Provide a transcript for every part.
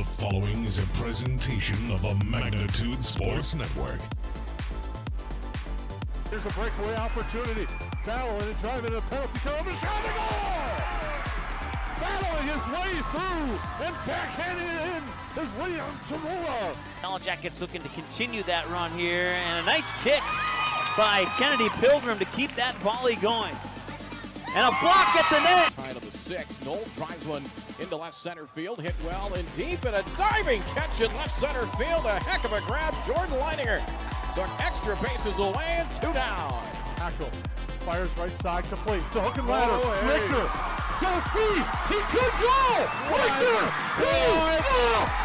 The following is a presentation of a Magnitude Sports Network. There's a breakaway opportunity. Battling and driving a penalty kill. Over shot and goal! Battling his way through and backhanding it in is Liam Tamula. Yellow Jackets looking to continue that run here, and a nice kick by Kennedy Pilgrim to keep that volley going. And a block at the net. Side of the six, Knoll drives one into left center field, hit well and deep, and a diving catch in left center field. A heck of a grab. Jordan Leininger took extra bases away and 2 down. Hackle fires right side to plate. The hook and ladder. Richter. Joe Steve. He could go. Richter.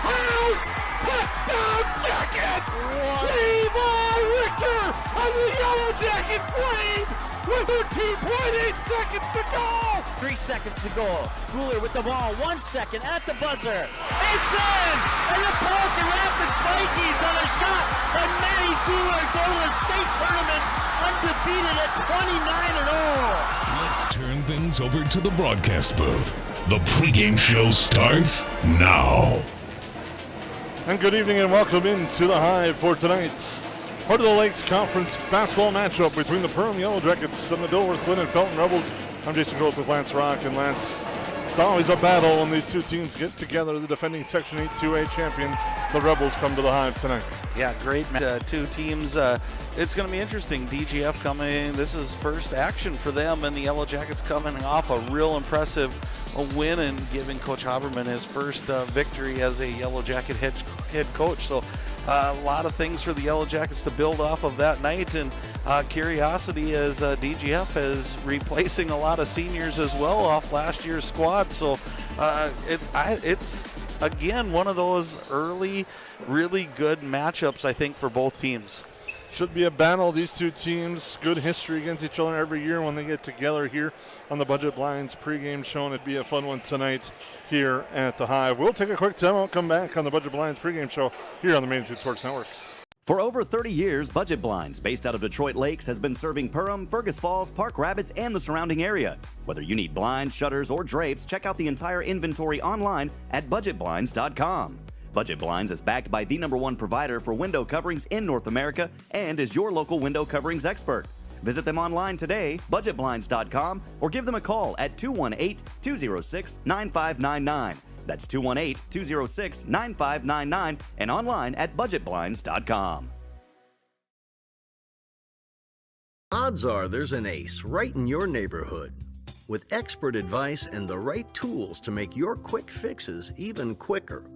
House. Touchdown Jackets. Levi Richter on the Yellow Jackets lead with 13.8 seconds to go. 3 seconds to go. Guler with the ball. 1 second at the buzzer. It's in! And the Pelican Rapids Vikings on a shot by Matty Guler go to the state tournament undefeated at 29-0. Let's turn things over to the broadcast booth. The pregame show starts now. And good evening and welcome into the Hive for tonight's Heart of the Lakes Conference basketball matchup between the Perham Yellow Jackets and the Dilworth Glyndon Felton Rebels. I'm Jason Groth with Lance Rock, and Lance, it's always a battle when these two teams get together. The defending Section 8 2A champions, the Rebels, come to the Hive tonight. Yeah, great two teams. It's going to be interesting. DGF coming, this is first action for them, and the Yellow Jackets coming off a real impressive win and giving Coach Haberman his first victory as a Yellow Jacket head coach. So a lot of things for the Yellow Jackets to build off of that night, and curiosity as DGF is replacing a lot of seniors as well off last year's squad. So it's again one of those early, really good matchups, I think, for both teams. Should be a battle. These two teams, good history against each other every year when they get together here on the Budget Blinds pregame show. It'd be a fun one tonight here at the Hive. We'll take a quick time out, come back on the Budget Blinds pregame show here on the Magnitude Sports Network. For over 30 years, Budget Blinds, based out of Detroit Lakes, has been serving Perham, Fergus Falls, Park Rapids, and the surrounding area. Whether you need blinds, shutters, or drapes, check out the entire inventory online at budgetblinds.com. Budget Blinds is backed by the #1 provider for window coverings in North America and is your local window coverings expert. Visit them online today, budgetblinds.com, or give them a call at 218-206-9599. That's 218-206-9599 and online at budgetblinds.com. Odds are there's an ace right in your neighborhood. With expert advice and the right tools to make your quick fixes even quicker.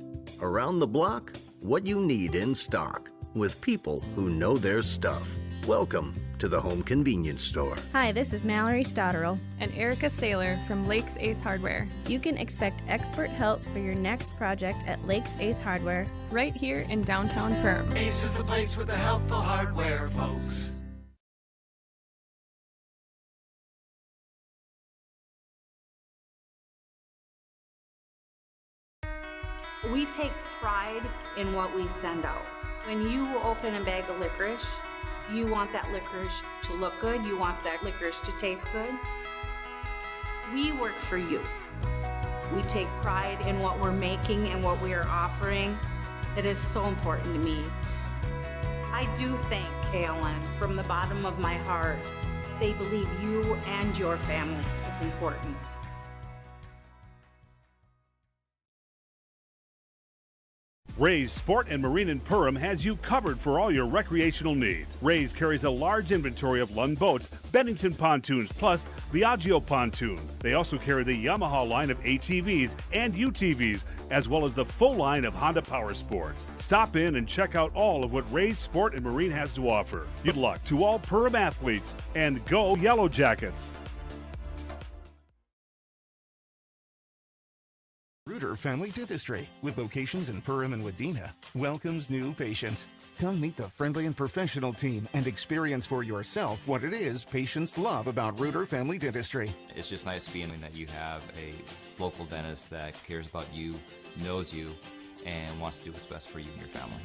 Around the block, what you need in stock, with people who know their stuff. Welcome to the Home Convenience Store. Hi, this is Mallory Stotterell and Erica Saylor from Lakes Ace Hardware. You can expect expert help for your next project at Lakes Ace Hardware, right here in downtown Perham. Ace is the place with the helpful hardware, folks. We take pride in what we send out. When you open a bag of licorice, you want that licorice to look good, you want that licorice to taste good. We work for you. We take pride in what we're making and what we are offering. It is so important to me. I do thank KLN from the bottom of my heart. They believe you and your family is important. Ray's Sport and Marine in Perham has you covered for all your recreational needs. Ray's carries a large inventory of Lund boats, Bennington pontoons, plus Viaggio pontoons. They also carry the Yamaha line of ATVs and UTVs, as well as the full line of Honda Power Sports. Stop in and check out all of what Ray's Sport and Marine has to offer. Good luck to all Perham athletes, and go Yellow Jackets! Reuter Family Dentistry, with locations in Perham and Wadena, welcomes new patients. Come meet the friendly and professional team and experience for yourself what it is patients love about Reuter Family Dentistry. It's just nice feeling that you have a local dentist that cares about you, knows you, and wants to do what's best for you and your family.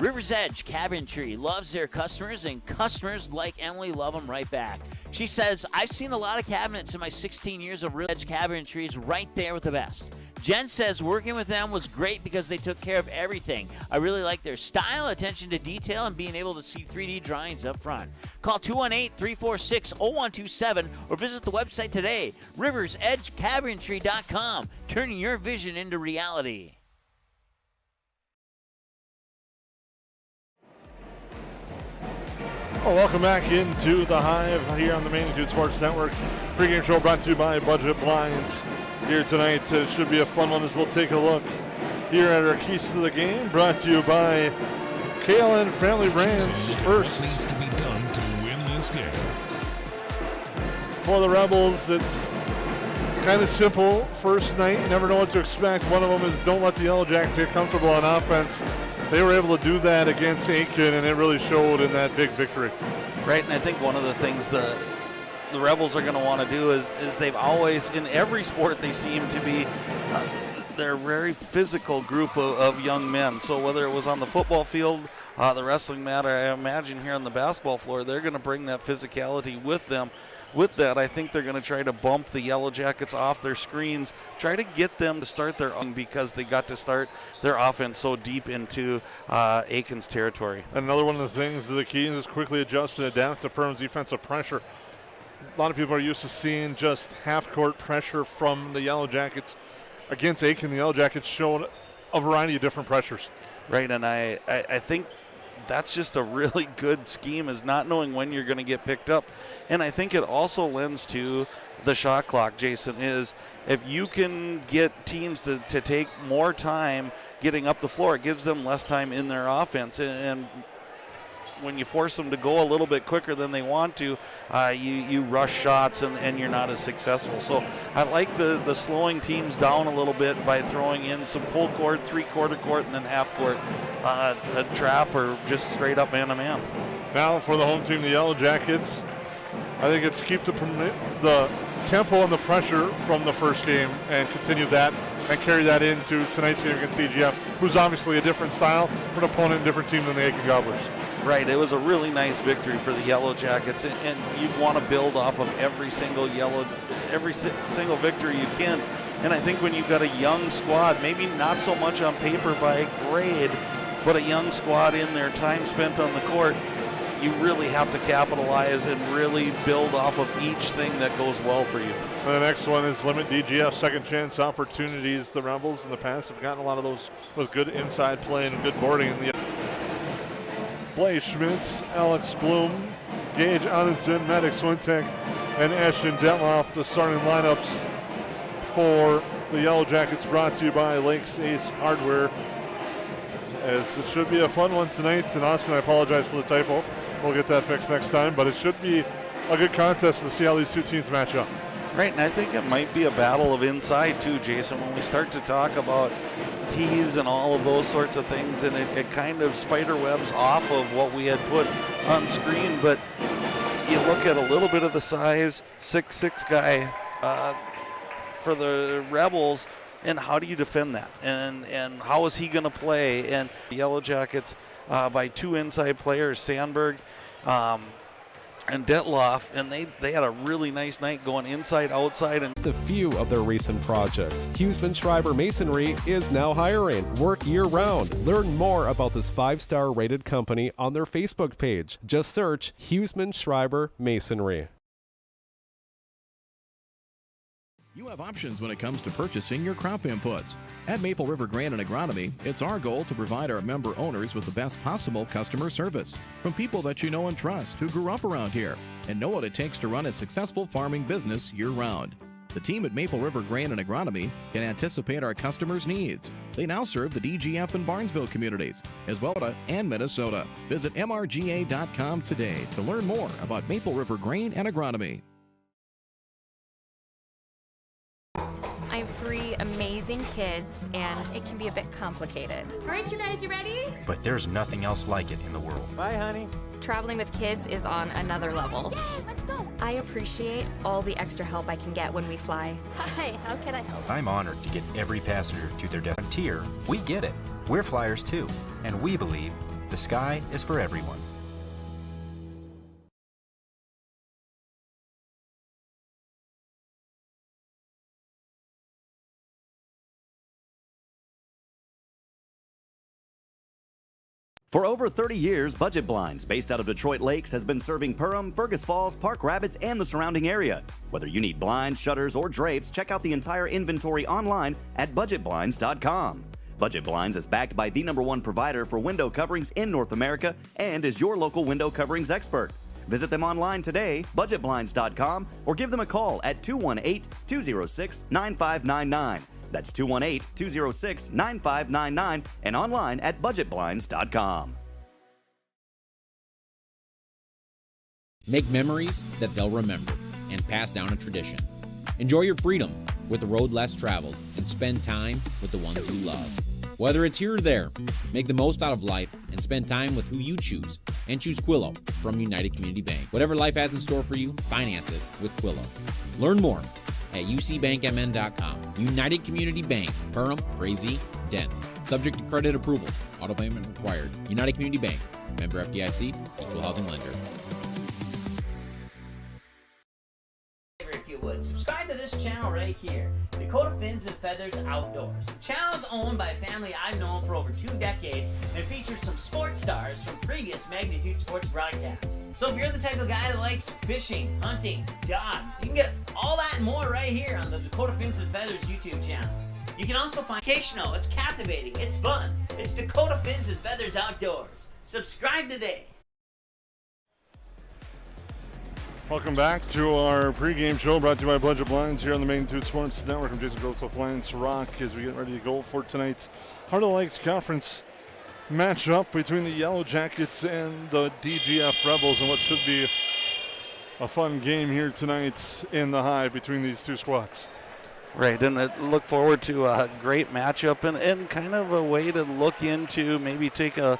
River's Edge Cabinetry loves their customers, and customers like Emily love them right back. She says, I've seen a lot of cabinets in my 16 years of River's Edge Cabinetry. Is right there with the best. Jen says working with them was great because they took care of everything. I really like their style, attention to detail, and being able to see 3D drawings up front. Call 218-346-0127 or visit the website today, riversedgecabinetry.com, turning your vision into reality. Well, welcome back into the Hive here on the Magnitude Sports Network. Pregame show brought to you by Budget Blinds. Here tonight, it should be a fun one as we'll take a look here at our keys to the game. Brought to you by KLN Family Brands. First needs to be done to win this game. For the Rebels, it's kind of simple. First night, you never know what to expect. One of them is don't let the Yellow Jackets get comfortable on offense. They were able to do that against Aiken, and it really showed in that big victory. Right, and I think one of the things the Rebels are going to want to do is they've always, in every sport, they seem to be, they're a very physical group of young men. So whether it was on the football field, the wrestling mat, or I imagine here on the basketball floor, they're going to bring that physicality with them. With that, I think they're going to try to bump the Yellow Jackets off their screens, try to get them to start their own because they got to start their offense so deep into Aiken's territory. Another one of the things that the key is quickly adjust and adapt to Perham's defensive pressure. A lot of people are used to seeing just half-court pressure from the Yellow Jackets. Against Aiken, the Yellow Jackets showed a variety of different pressures. Right, and I think that's just a really good scheme, is not knowing when you're going to get picked up. And I think it also lends to the shot clock, Jason, is if you can get teams to take more time getting up the floor, it gives them less time in their offense. And when you force them to go a little bit quicker than they want to, you rush shots and you're not as successful. So I like the slowing teams down a little bit by throwing in some full court, three-quarter court, and then half court, a trap or just straight up man-to-man. Now for the home team, the Yellow Jackets, I think it's keep the tempo and the pressure from the first game and continue that and carry that into tonight's game against CGF, who's obviously a different style, different opponent, and different team than the Aiken Gobblers. Right, it was a really nice victory for the Yellow Jackets, and you'd want to build off of every single single victory you can. And I think when you've got a young squad, maybe not so much on paper by grade, but a young squad in their time spent on the court, you really have to capitalize and really build off of each thing that goes well for you. And the next one is limit DGF second chance opportunities. The Rebels in the past have gotten a lot of those with good inside play and good boarding. In the Blaze Schmitz, Alex Bloom, Gage Onenson, Maddox Swintek, and Ashton Detloff, the starting lineups for the Yellow Jackets, brought to you by Lakes Ace Hardware. As it should be a fun one tonight. And Austin, I apologize for the typo. We'll get that fixed next time, but it should be a good contest to see how these two teams match up. Right, and I think it might be a battle of inside too, Jason, when we start to talk about keys and all of those sorts of things, and it kind of spider webs off of what we had put on screen. But you look at a little bit of the size, 6'6" guy for the Rebels, and how do you defend that? And how is he going to play? And the Yellow Jackets by two inside players, Sandberg and Detloff, and they had a really nice night going inside, outside. And a few of their recent projects. Huseman Schreiber Masonry is now hiring. Work year-round. Learn more about this 5-star rated company on their Facebook page. Just search Huseman Schreiber Masonry. You have options when it comes to purchasing your crop inputs. At Maple River Grain and Agronomy, it's our goal to provide our member owners with the best possible customer service from people that you know and trust who grew up around here and know what it takes to run a successful farming business year-round. The team at Maple River Grain and Agronomy can anticipate our customers' needs. They now serve the DGF and Barnesville communities, as well as and Minnesota. Visit mrga.com today to learn more about Maple River Grain and Agronomy. I have 3 amazing kids, and it can be a bit complicated. All right, you guys, you ready? But there's nothing else like it in the world. Bye, honey. Traveling with kids is on another level. Yay, let's go. I appreciate all the extra help I can get when we fly. Hi, how can I help? I'm honored to get every passenger to their destination. We get it. We're flyers too, and we believe The sky is for everyone. For over 30 years, Budget Blinds, based out of Detroit Lakes, has been serving Perham, Fergus Falls, Park Rapids, and the surrounding area. Whether you need blinds, shutters, or drapes, check out the entire inventory online at budgetblinds.com. Budget Blinds is backed by the #1 provider for window coverings in North America and is your local window coverings expert. Visit them online today, budgetblinds.com, or give them a call at 218-206-9599. That's 218-206-9599 and online at budgetblinds.com. Make memories that they'll remember and pass down a tradition. Enjoy your freedom with the road less traveled and spend time with the ones you love. Whether it's here or there, make the most out of life and spend time with who you choose. And choose Quillo from United Community Bank. Whatever life has in store for you, finance it with Quillo. Learn more at ucbankmn.com. United Community Bank, Perham, Frazee, Dent. Subject to credit approval. Auto payment required. United Community Bank. Member FDIC. Equal housing lender. If you would, subscribe to this channel right here, Dakota Fins and Feathers Outdoors. The channel is owned by a family I've known for over 2 decades and features some sports stars from previous Magnitude Sports broadcasts. So if you're the type of guy that likes fishing, hunting, dogs, you can get all that and more right here on the Dakota Fins and Feathers YouTube channel. You can also find educational, it's captivating, it's fun. It's Dakota Fins and Feathers Outdoors. Subscribe today. Welcome back to our pregame show brought to you by Budget Blinds here on the Magnitude Sports Network. I'm Jason Groth with Lance Rock as we get ready to go for tonight's Heart of the Lakes Conference matchup between the Yellow Jackets and the DGF Rebels, and what should be a fun game here tonight in the Hive between these two squads. Right, and I look forward to a great matchup and kind of a way to look into, maybe take a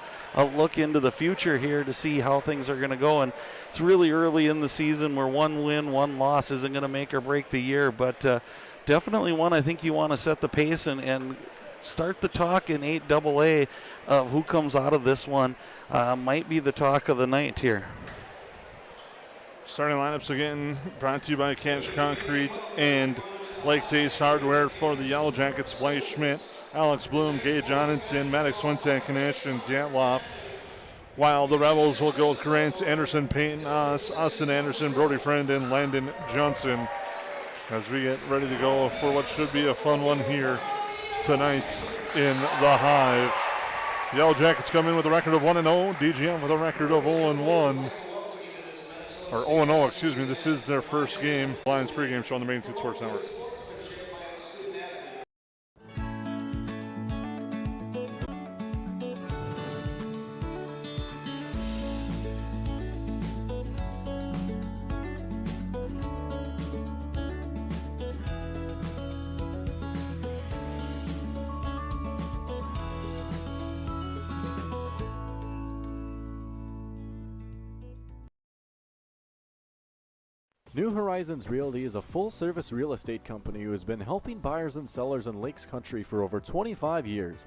look into the future here to see how things are going to go. And it's really early in the season where one win, one loss isn't going to make or break the year, but definitely one I think you want to set the pace and start the talk in 8AA of who comes out of this one. Might be the talk of the night here. Starting lineups again brought to you by Cash Concrete and Lakes Ace Hardware. For the Yellow Jackets, Blaise Schmidt, Alex Bloom, Gage Onenson, Maddox Swintek, and Ashton Dantloff. While the Rebels will go with Grant Anderson, Peyton Austin Anderson, Brody Friend, and Landon Johnson as we get ready to go for what should be a fun one here tonight in the Hive. The Yellow Jackets come in with a record of 1-0. DGM with a record of 0-1. Or 0-0, excuse me. This is their first game. Lions pregame show on the Magnitude Sports Network. New Horizons Realty is a full-service real estate company who has been helping buyers and sellers in Lakes Country for over 25 years.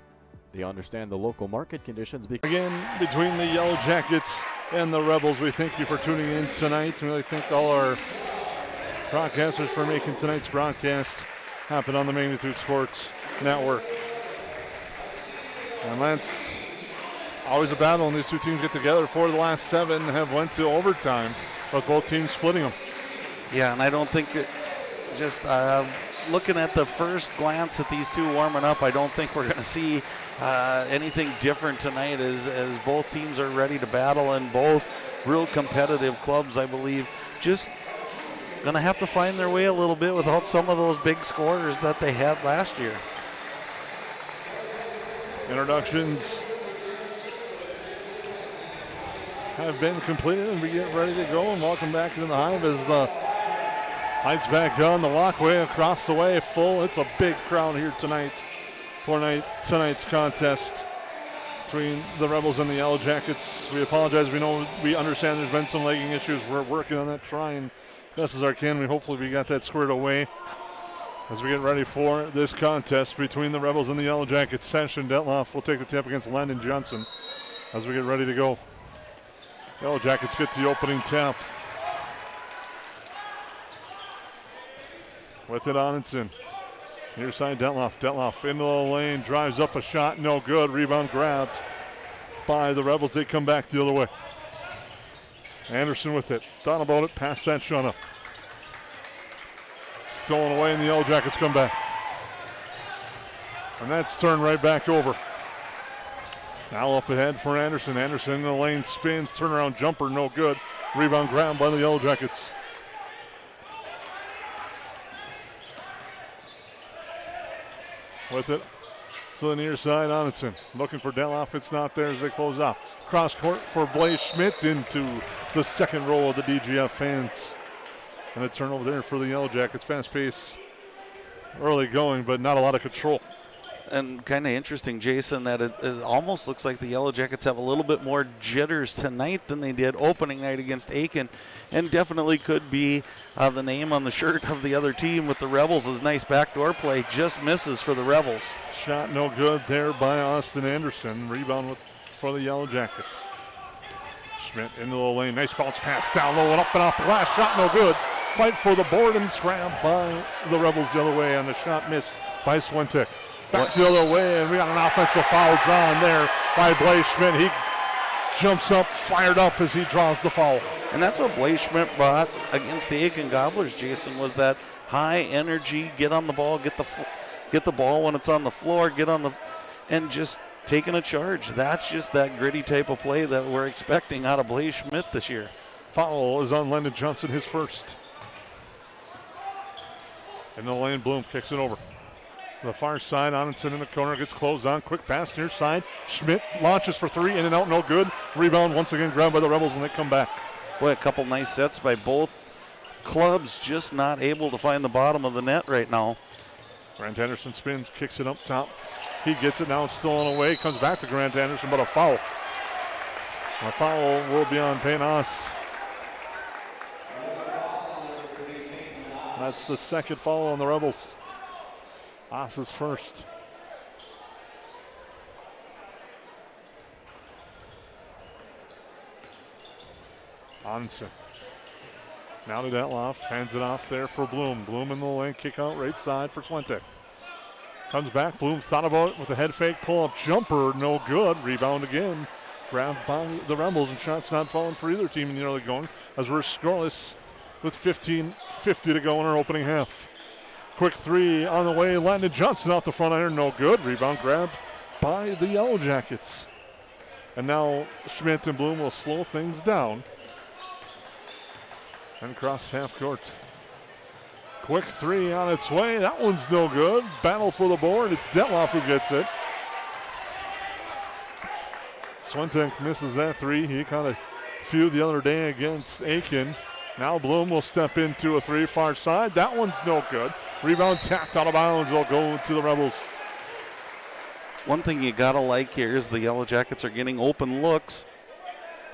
They understand the local market conditions. Again, between the Yellow Jackets and the Rebels, we thank you for tuning in tonight. We thank all our broadcasters for making tonight's broadcast happen on the Magnitude Sports Network. And that's always a battle when these two teams get together. 4 of the last 7 have went to overtime, but both teams splitting them. Yeah, and I don't think that just looking at the first glance at these two warming up, I don't think we're going to see anything different tonight as both teams are ready to battle, and both real competitive clubs, I believe, just going to have to find their way a little bit without some of those big scorers that they had last year. Introductions have been completed, and we get ready to go. And welcome back into the Hive as the lights back on. The walkway across the way full. It's a big crowd here tonight for tonight's contest between the Rebels and the Yellow Jackets. We apologize. We understand there's been some lagging issues. We're working on that, trying best as our can. Hopefully we got that squared away as we get ready for this contest between the Rebels and the Yellow Jackets. Session Detloff will take the tip against Landon Johnson as we get ready to go. Yellow Jackets get the opening tap. With it on, it's in. Near side, Detloff. Detloff into the lane, drives up a shot, no good. Rebound grabbed by the Rebels. They come back the other way. Anderson with it. Thought about it, past that shot up. Stolen away, and the Yellow Jackets come back. And that's turned right back over. Now up ahead for Anderson. Anderson in the lane, spins, turnaround jumper, no good. Rebound grabbed by the Yellow Jackets. With it to the near side, Onitson looking for Detloff. It's not there as they close out. Cross court for Blaze Schmidt into the second row of the DGF fans. And a turnover there for the Yellow Jackets. Fast pace, early going, but not a lot of control. And kind of interesting, Jason, that it almost looks like the Yellow Jackets have a little bit more jitters tonight than they did opening night against Aiken, and definitely could be the name on the shirt of the other team with the Rebels. Is nice backdoor play, just misses for the Rebels. Shot no good there by Austin Anderson. Rebound for the Yellow Jackets. Schmidt into the lane, nice bounce pass down low and up and off the glass. Shot no good. Fight for the board and it's grabbed by the Rebels the other way, and the shot missed by Swentek. Back the other way, and we got an offensive foul drawn there by Blaze Schmidt. He jumps up, fired up as he draws the foul. And that's what Blaze Schmidt brought against the Aiken Gobblers, Jason, was that high energy, get on the ball, get the ball when it's on the floor, and just taking a charge. That's just that gritty type of play that we're expecting out of Blaze Schmidt this year. Foul is on Landon Johnson, his first. In the lane, Bloom kicks it over. The far side, Onitson in the corner, gets closed on. Quick pass near side. Schmidt launches for three, in and out, no good. Rebound once again grabbed by the Rebels, and they come back. Boy, a couple nice sets by both clubs, just not able to find the bottom of the net right now. Grant Anderson spins, kicks it up top. He gets it now, it's stolen away. Comes back to Grant Anderson, but a foul. A foul will be on Payne Haas. That's the second foul on the Rebels. Haas is first. Onsen. Now to Detloff, hands it off there for Bloom. Bloom in the lane, kick out right side for Swentek. Comes back, Bloom thought about it with a head fake, pull-up jumper, no good. Rebound again, grabbed by the Rebels, and shots not falling for either team in the early going, as we're scoreless with 15:50 to go in our opening half. Quick three on the way, Landon Johnson out the front iron, no good. Rebound grabbed by the Yellow Jackets. And now Schmidt and Bloom will slow things down and cross half court. Quick three on its way, that one's no good. Battle for the board, it's Detloff who gets it. Swentek misses that three. He caught a few the other day against Aiken. Now Bloom will step into a three far side. That one's no good. Rebound tapped out of bounds. They'll go to the Rebels. One thing you gotta like here is the Yellow Jackets are getting open looks.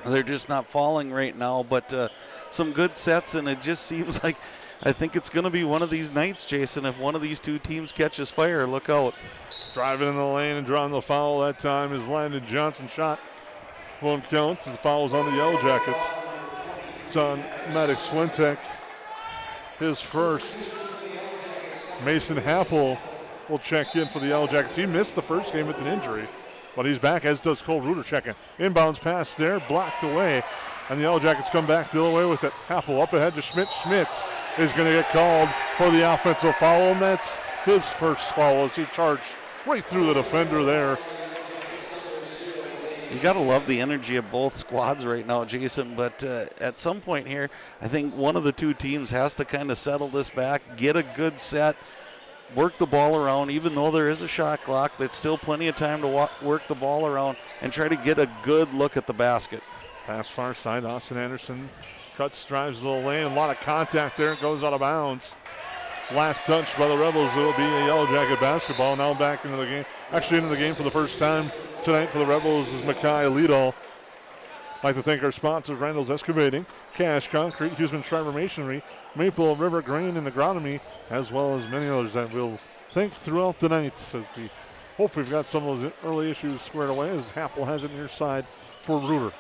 They're just not falling right now, but some good sets, and it just seems like I think it's going to be one of these nights, Jason. If one of these two teams catches fire, look out. Driving in the lane and drawing the foul that time is Landon Johnson. Shot won't count. The foul is on the Yellow Jackets. It's on Maddox Swentek, his first. Mason Happel will check in for the Yellow Jackets. He missed the first game with an injury, but he's back, as does Cole Reuter checking. Inbounds pass there, blocked away, and the Yellow Jackets come back the other way with it. Happel up ahead to Schmidt. Schmidt is going to get called for the offensive foul, and that's his first foul as he charged right through the defender there. You got to love the energy of both squads right now, Jason, but at some point here, I think one of the two teams has to kind of settle this back, get a good set, work the ball around. Even though there is a shot clock, there's still plenty of time to work the ball around and try to get a good look at the basket. Pass far side, Austin Anderson cuts, drives to the lane, a lot of contact there, goes out of bounds. Last touch by the Rebels, it'll be a Yellow Jacket basketball. Now back into the game, actually into the game for the first time tonight for the Rebels is Makai Liedel. I'd like to thank our sponsors, Randall's Excavating, Cash Concrete, Huseman Schreiber Masonry, Maple River Grain and Agronomy, as well as many others that we'll thank throughout the night. As we hope we've got some of those early issues squared away, as Happel has it near side for Reuter.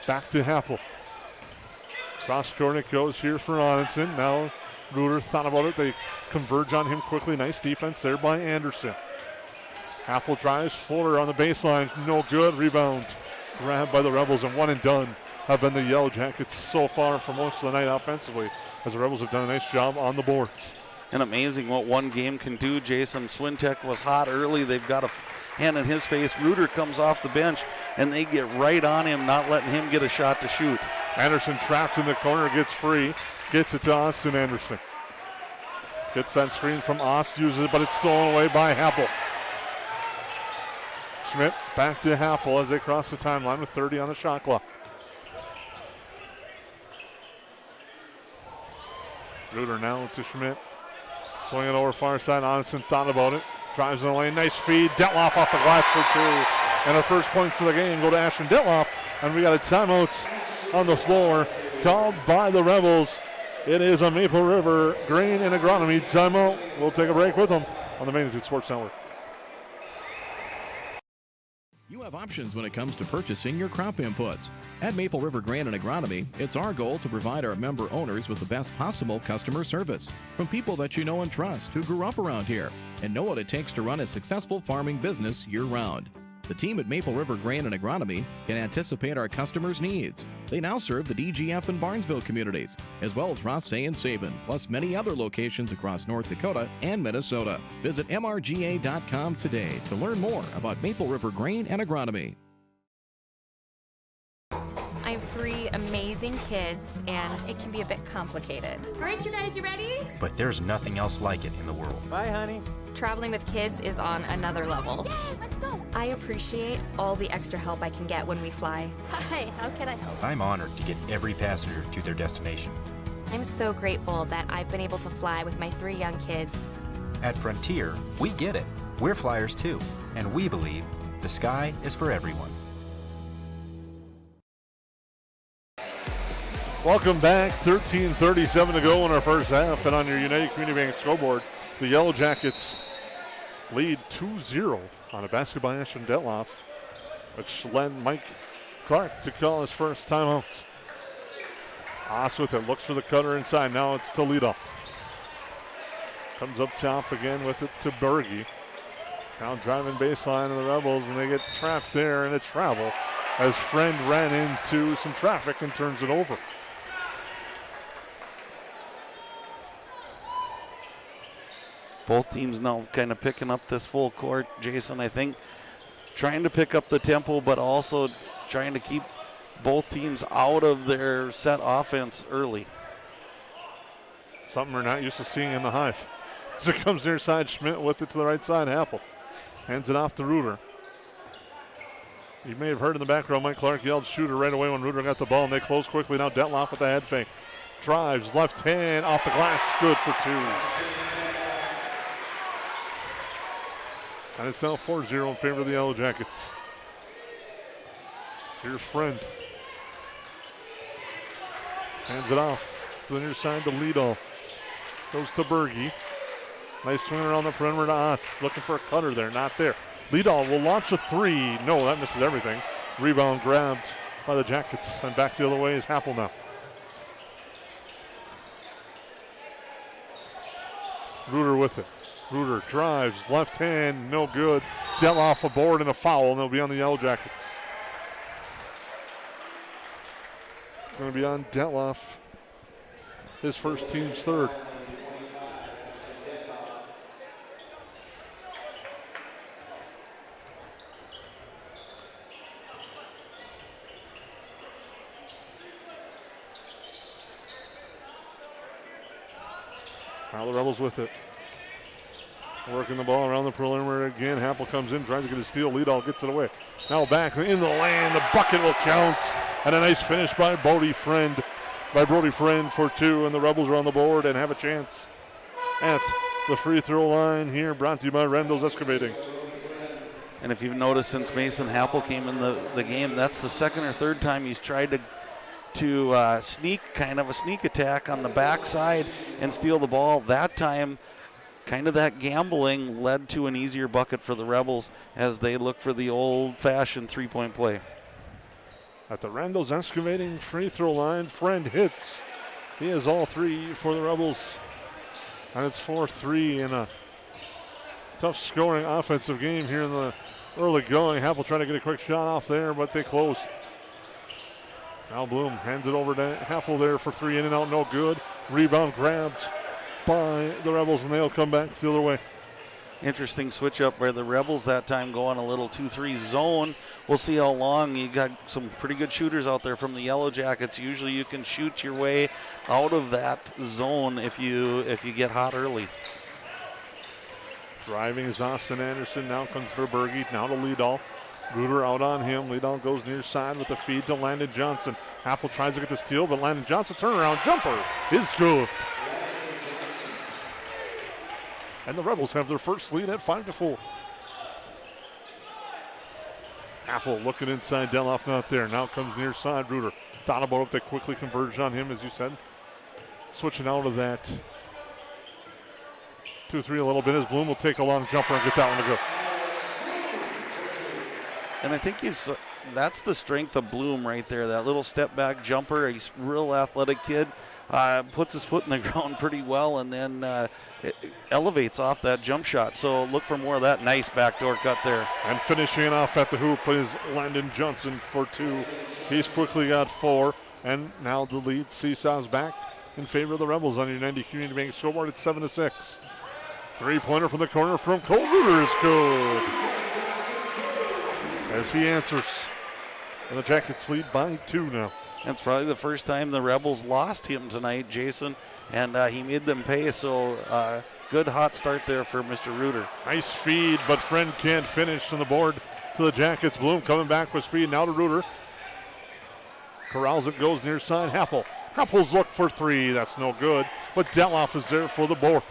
Back to Happel. Cross court it goes here for Onenson. Now Reuter thought about it. They converge on him quickly. Nice defense there by Anderson. Happel drives, floater on the baseline. No good. Rebound grabbed by the Rebels, and one and done have been the Yellow Jackets so far for most of the night offensively, as the Rebels have done a nice job on the boards. And amazing what one game can do. Jason Swintek was hot early. They've got a hand in his face. Reuter comes off the bench, and they get right on him, not letting him get a shot to shoot. Anderson trapped in the corner, gets free, gets it to Austin Anderson. Gets that screen from Ost, uses it, but it's stolen away by Happel. Schmidt back to Happel as they cross the timeline with 30 on the shot clock. Reuter now to Schmidt. Swing it over far side. Onenson thought about it. Drives in the lane. Nice feed. Detloff off the glass for two. And our first points of the game go to Ashton Detloff. And we got a timeout on the floor called by the Rebels. It is a Maple River Grain and Agronomy timeout. We'll take a break with them on the Magnitude Sports Network. You have options when it comes to purchasing your crop inputs. At Maple River Grain and Agronomy, it's our goal to provide our member owners with the best possible customer service from people that you know and trust who grew up around here and know what it takes to run a successful farming business year-round. The team at Maple River Grain and Agronomy can anticipate our customers' needs. They now serve the DGF and Barnesville communities, as well as Rothsay and Sabin, plus many other locations across North Dakota and Minnesota. Visit mrga.com today to learn more about Maple River Grain and Agronomy. I have 3 amazing kids, and it can be a bit complicated. All right, you guys, you ready? But there's nothing else like it in the world. Bye, honey. Traveling with kids is on another level. Yay, let's go. I appreciate all the extra help I can get when we fly. Hi, how can I help? I'm honored to get every passenger to their destination. I'm so grateful that I've been able to fly with my 3 young kids. At Frontier, we get it. We're flyers too, and we believe the sky is for everyone. Welcome back. 13:37 to go in our first half, and on your United Community Bank scoreboard, the Yellow Jackets lead 2-0 on a basket by Ashton Detloff, which led Mike Clark to call his first timeout. Ost with it, looks for the cutter inside. Now it's Toledo. Comes up top again with it to Berge. Now driving baseline of the Rebels, and they get trapped there in a travel as Friend ran into some traffic and turns it over. Both teams now kind of picking up this full court. Jason, I think, trying to pick up the tempo, but also trying to keep both teams out of their set offense early. Something we're not used to seeing in the Hive. As it comes near side, Schmidt with it to the right side. Happel hands it off to Reuter. You may have heard in the back row, Mike Clark yelled shooter right away when Reuter got the ball, and they close quickly. Now Detloff with the head fake. Drives, left hand, off the glass, good for 2. And it's now 4-0 in favor of the Yellow Jackets. Here's Friend. Hands it off to the near side to Lido. Goes to Berge. Nice swing around the perimeter to Ost. Looking for a cutter there, not there. Lido will launch a 3. No, that misses everything. Rebound grabbed by the Jackets. And back the other way is Happel now. Reuter with it. Reuter drives, left hand, no good. Detloff a board and a foul, and they'll be on the Yellow Jackets. Going to be on Detloff, his first team's 3rd. Now the Rebels with it. Working the ball around the perimeter again. Happel comes in, tries to get a steal. Lido gets it away. Now back in the lane. The bucket will count. And a nice finish by Brody Friend for 2. And the Rebels are on the board and have a chance at the free throw line here. Brought to you by Rendell's Excavating. And if you've noticed, since Mason Happel came in the game, that's the 2nd or 3rd time he's tried to sneak, kind of a sneak attack on the backside and steal the ball. That time, kind of that gambling led to an easier bucket for the Rebels as they look for the old-fashioned 3-point play. At the Randall's Excavating free throw line, Friend hits. He has all three for the Rebels. And it's 4-3 in a tough scoring offensive game here in the early going. Happel trying to get a quick shot off there, but they close. Now Bloom hands it over to Happel there for three, in and out, no good. Rebound grabbed by the Rebels, and they'll come back the other way. Interesting switch up where the Rebels that time go on a little 2-3 zone. We'll see how long. You got some pretty good shooters out there from the Yellow Jackets. Usually you can shoot your way out of that zone if you get hot early. Driving is Austin Anderson. Now comes Verberge. Now to Liedal. Reuter out on him. Liedal goes near side with the feed to Landon Johnson. Happel tries to get the steal, but Landon Johnson turnaround jumper is good. And the Rebels have their first lead at 5-4. Happel looking inside. Deloff not there. Now comes near side. Reuter. Thought about it. They quickly converged on him, as you said. Switching out of that 2-3 a little bit as Bloom will take a long jumper and get that one to go. And I think that's the strength of Bloom right there. That little step back jumper. He's a real athletic kid. Puts his foot in the ground pretty well and then it elevates off that jump shot. So look for more of that nice backdoor cut there. And finishing off at the hoop is Landon Johnson for two. He's quickly got four. And now the lead seesaws back in favor of the Rebels on your 90 Community Bank scoreboard at 7-6. Three-pointer from the corner from Cole Reuter is good. As he answers. And the Jackets lead by 2 now. That's probably the first time the Rebels lost him tonight, Jason, and he made them pay. So good hot start there for Mr. Reuter. Nice feed, but Friend can't finish on the board to the Jackets. Bloom coming back with speed. Now to Reuter. Corrals it, goes near side. Happel. Happel's look for three. That's no good, but Deloff is there for the board.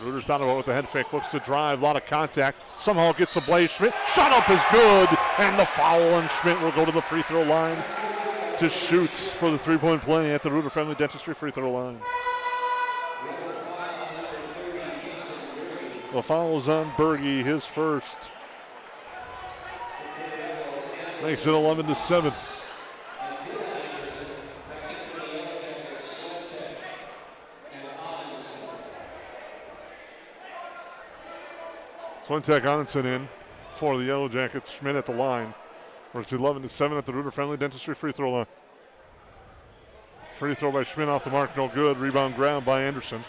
Reuter thought about it with the head fake, looks to drive, a lot of contact, somehow gets the Blaze. Schmidt, shot up is good, and the foul, and Schmidt will go to the free throw line to shoot for the three-point play at the Reuter Family Dentistry free throw line. The foul is on Berge, his first. Makes it 11-7. Swintek Onson in for the Yellow Jackets. Schmidt at the line. Where it's 11-7 at the Reuter Family Dentistry free throw line. Free throw by Schmidt off the mark, no good. Rebound grab by Anderson.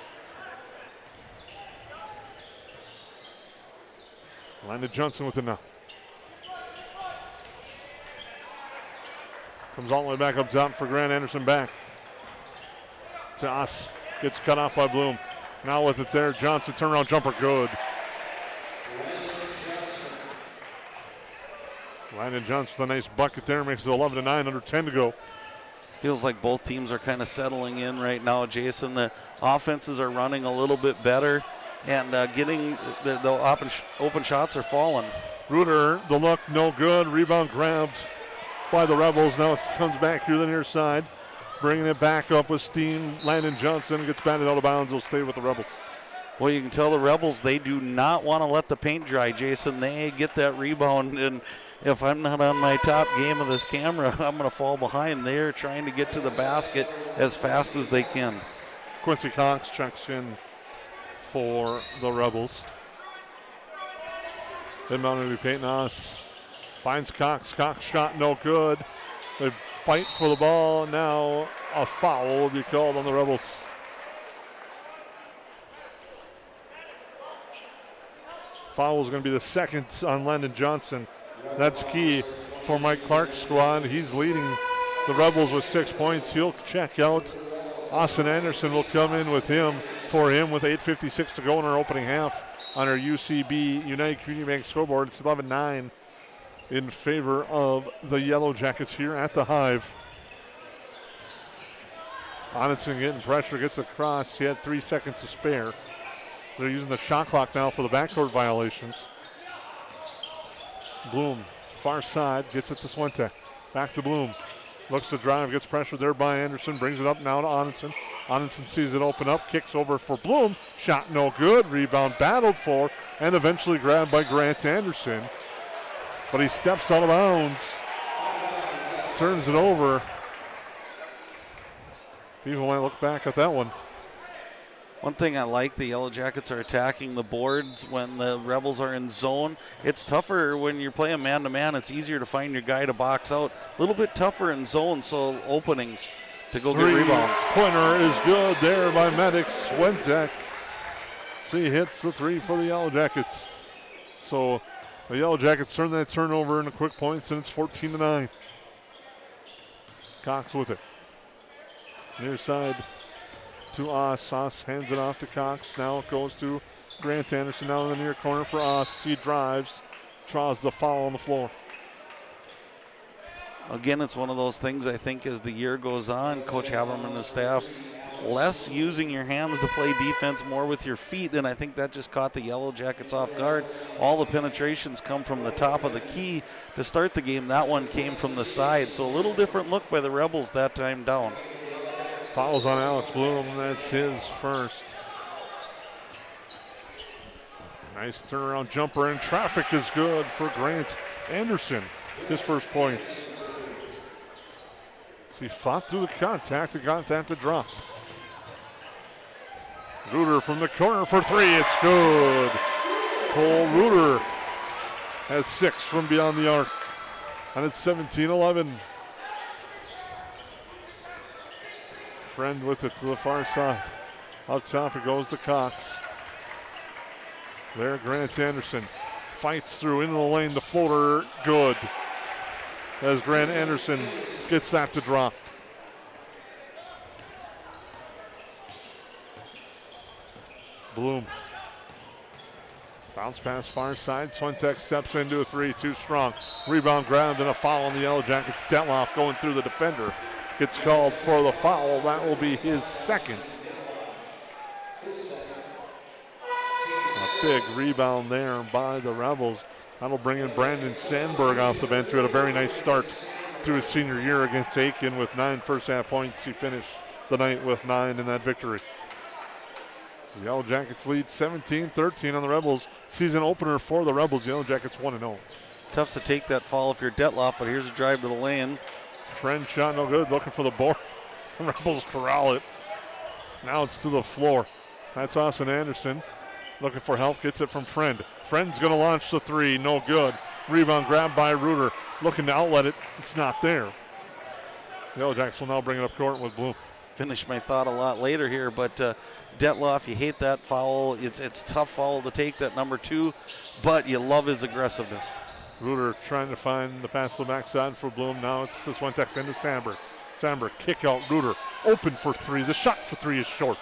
Landon Johnson with it now. Comes all the way back up top for Grant. Anderson back to us. Gets cut off by Bloom. Now with it there, Johnson turnaround jumper, good. Landon Johnson with a nice bucket there, makes it 11-9, under 10 to go. Feels like both teams are kind of settling in right now, Jason. The offenses are running a little bit better, and getting the open shots are falling. Reuter, the look, no good. Rebound grabbed by the Rebels. Now it comes back through the near side. Bringing it back up with steam. Landon Johnson gets batted out of bounds. Will stay with the Rebels. Well, you can tell the Rebels, they do not want to let the paint dry, Jason. They get that rebound, and if I'm not on my top game of this camera, I'm going to fall behind. They're trying to get to the basket as fast as they can. Quincy Cox checks in for the Rebels. Inbound will be Peyton Haas. Finds Cox. Cox shot no good. They fight for the ball. Now a foul will be called on the Rebels. Foul is going to be the second on Landon Johnson. That's key for Mike Clark's squad. He's leading the Rebels with 6 points. He'll check out. Austin Anderson will come in with him with 8:56 to go in our opening half on our UCB United Community Bank scoreboard. It's 11-9 in favor of the Yellow Jackets here at the Hive. Onitson getting pressure, gets across. He had 3 seconds to spare. They're using the shot clock now for the backcourt violations. Bloom, far side, gets it to Swintek. Back to Bloom. Looks to drive, gets pressure there by Anderson, brings it up now to Onitson. Onitson sees it open up, kicks over for Bloom. Shot no good, rebound battled for, and eventually grabbed by Grant Anderson. But he steps out of bounds turns it over. People might look back at that one. One thing I like, the Yellow Jackets are attacking the boards when the Rebels are in zone. It's tougher when you're playing man-to-man. It's easier to find your guy to box out. A little bit tougher in zone, so openings to go get rebounds. Pointer is good there by Medic Swentek. He hits the three for the Yellow Jackets. So the Yellow Jackets turn that turnover into quick points, and it's 14-9. Cox with it. Near side to Oss. Oss hands it off to Cox. Now it goes to Grant Anderson down in the near corner for Oss. He drives, draws the foul on the floor. Again, it's one of those things, I think, as the year goes on, Coach Haberman and his staff, less using your hands to play defense, more with your feet, and I think that just caught the Yellow Jackets off guard. All the penetrations come from the top of the key to start the game. That one came from the side, so a little different look by the Rebels that time down. Fouls on Alex Bloom, that's his first. Nice turnaround jumper, and traffic is good for Grant Anderson. His first points. He fought through the contact and got that to drop. Reuter from the corner for three, it's good. Cole Reuter has 6 from beyond the arc, and it's 17-11. Friend with it to the far side. Up top it goes to Cox. There Grant Anderson fights through into the lane. The floater, good. As Grant Anderson gets that to drop. Bloom. Bounce pass far side. Swentek steps into a three, too strong. Rebound grabbed and a foul on the Yellow Jackets. Detloff going through the defender. Gets called for the foul. That will be his second. A big rebound there by the Rebels. That'll bring in Brandon Sandberg off the bench, who had a very nice start to his senior year against Aiken with 9 first-half points. He finished the night with 9 in that victory. The Yellow Jackets lead 17-13 on the Rebels. Season opener for the Rebels. Yellow Jackets 1-0. Tough to take that foul if you're Detloff, but here's a drive to the lane. Friend shot no good, looking for the board. Rebels corral it. Now it's to the floor. That's Austin Anderson. Looking for help, gets it from Friend. Friend's going to launch the three, no good. Rebound grabbed by Reuter. Looking to outlet it, it's not there. The Yellow Jackets will now bring it up court with Bloom. Finish my thought a lot later here, but Detloff, you hate that foul. It's tough foul to take, that number 2, but you love his aggressiveness. Reuter trying to find the pass to the backside for Bloom. Now it's the Swentek into Sandberg. Sandberg kick out Reuter. Open for three. The shot for three is short.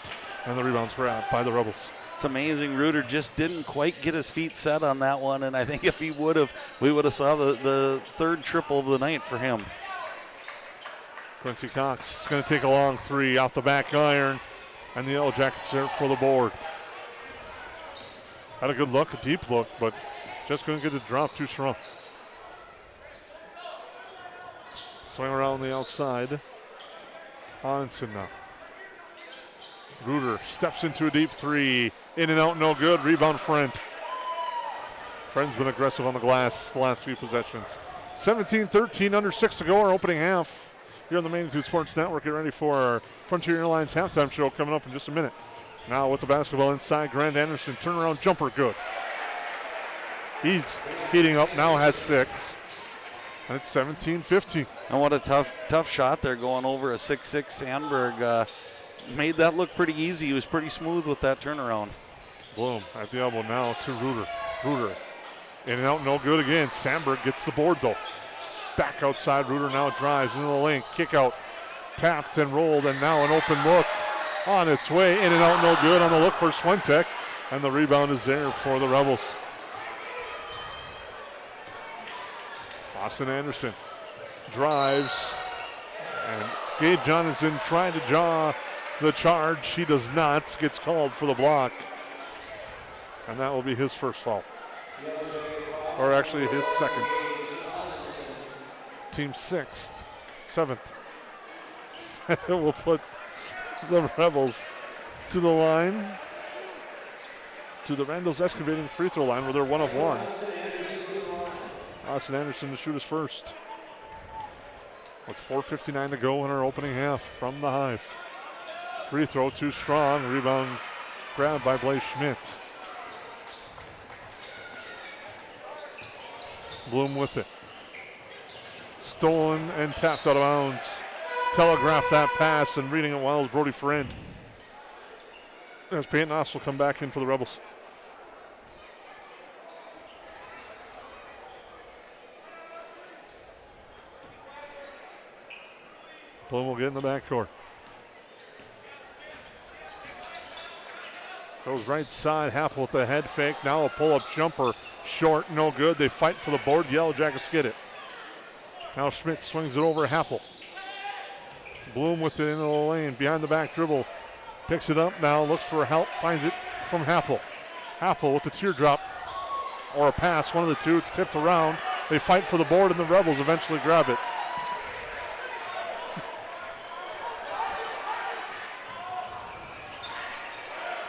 And the rebound's grabbed by the Rebels. It's amazing. Reuter just didn't quite get his feet set on that one, and I think if he would have, we would have saw the third triple of the night for him. Quincy Cox is going to take a long three off the back iron, and the Yellow Jackets there for the board. Had a good look, a deep look, but just couldn't get the drop, too strong. Swing around the outside. Hansen now. Reuter steps into a deep three. In and out, no good. Rebound, Friend. Friend's been aggressive on the glass the last few possessions. 17-13, under 6 to go, our opening half. Here on the Magnitude Sports Network, get ready for our Frontier Airlines halftime show coming up in just a minute. Now with the basketball inside, Grant Anderson, turnaround jumper, good. He's heating up, now has 6. And it's 17-15. And what a tough shot there, going over a 6'6" Sandberg. Made that look pretty easy. He was pretty smooth with that turnaround. Bloom at the elbow now to Reuter. Reuter in and out, no good again. Sandberg gets the board though. Back outside, Reuter now drives into the lane. Kick out, tapped and rolled, and now an open look on its way. In and out, no good on the look for Swentek. And the rebound is there for the Rebels. Austin Anderson drives, and Gabe Johnson trying to draw the charge. He does not. Gets called for the block. And that will be his first foul. Or actually his second. Team 6th, 7th. We'll put the Rebels to the line. To the Randall's Excavating free throw line where they're 1 of 1. Austin Anderson to shoot his first. With 4:59 to go in our opening half from the Hive. Free throw too strong. Rebound grabbed by Blaze Schmidt. Bloom with it. Stolen and tapped out of bounds. Telegraphed that pass, and reading it well is Brody Friend. As Peyton Oss will come back in for the Rebels. Bloom will get in the backcourt. Goes right side, Happel with the head fake. Now a pull-up jumper, short, no good. They fight for the board. Yellow Jackets get it. Now Schmidt swings it over Happel. Bloom with it into the lane, behind the back dribble. Picks it up now, looks for help, finds it from Happel. Happel with the teardrop, or a pass, one of the two. It's tipped around. They fight for the board, and the Rebels eventually grab it.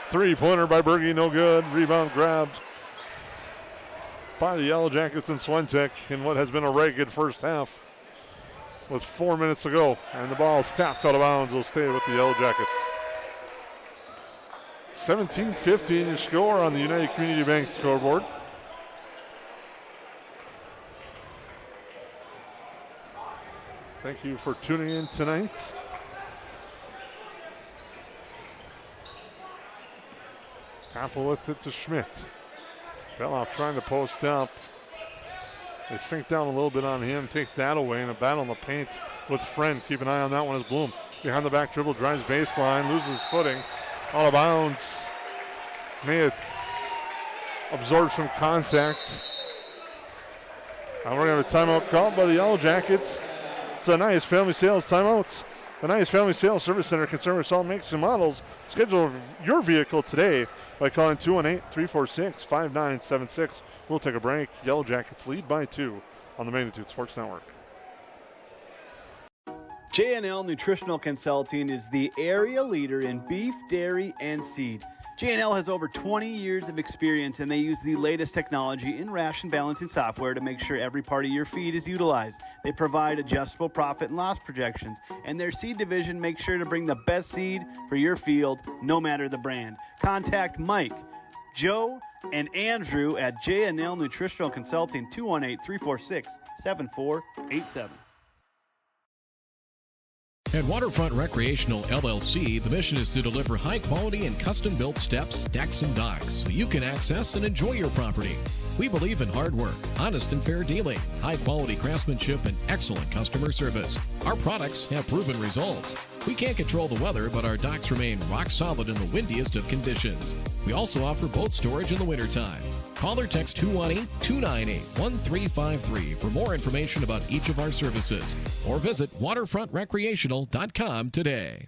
Three-pointer by Berge, no good. Rebound grabbed by the Yellow Jackets and Swentek in what has been a ragged first half with 4 minutes to go. And the ball's tapped out of bounds. Will stay with the Yellow Jackets. 17-15 your score on the United Community Bank scoreboard. Thank you for tuning in tonight. Apple with it to Schmidt. Beloff trying to post up. They sink down a little bit on him, take that away, and a battle in the paint with Friend. Keep an eye on that one as Bloom. Behind the back dribble, drives baseline, loses footing, out of bounds. May have absorbed some contact. And we're going to have a timeout called by the Yellow Jackets. It's a Nice Family Sales timeouts. The Nice Family Sales Service Center can service all makes and models. Schedule your vehicle today by calling 218-346-5976. We'll take a break. Yellow Jackets lead by 2 on the Magnitude Sports Network. J&L Nutritional Consulting is the area leader in beef, dairy, and seed. J&L has over 20 years of experience, and they use the latest technology in ration balancing software to make sure every part of your feed is utilized. They provide adjustable profit and loss projections, and their seed division makes sure to bring the best seed for your field, no matter the brand. Contact Mike, Joe, and Andrew at J&L Nutritional Consulting, 218-346-7487. At Waterfront Recreational LLC, the mission is to deliver high-quality and custom-built steps, decks, and docks so you can access and enjoy your property. We believe in hard work, honest and fair dealing, high-quality craftsmanship, and excellent customer service. Our products have proven results. We can't control the weather, but our docks remain rock solid in the windiest of conditions. We also offer boat storage in the wintertime. Call or text 218-298-1353 for more information about each of our services, or visit waterfrontrecreational.com today.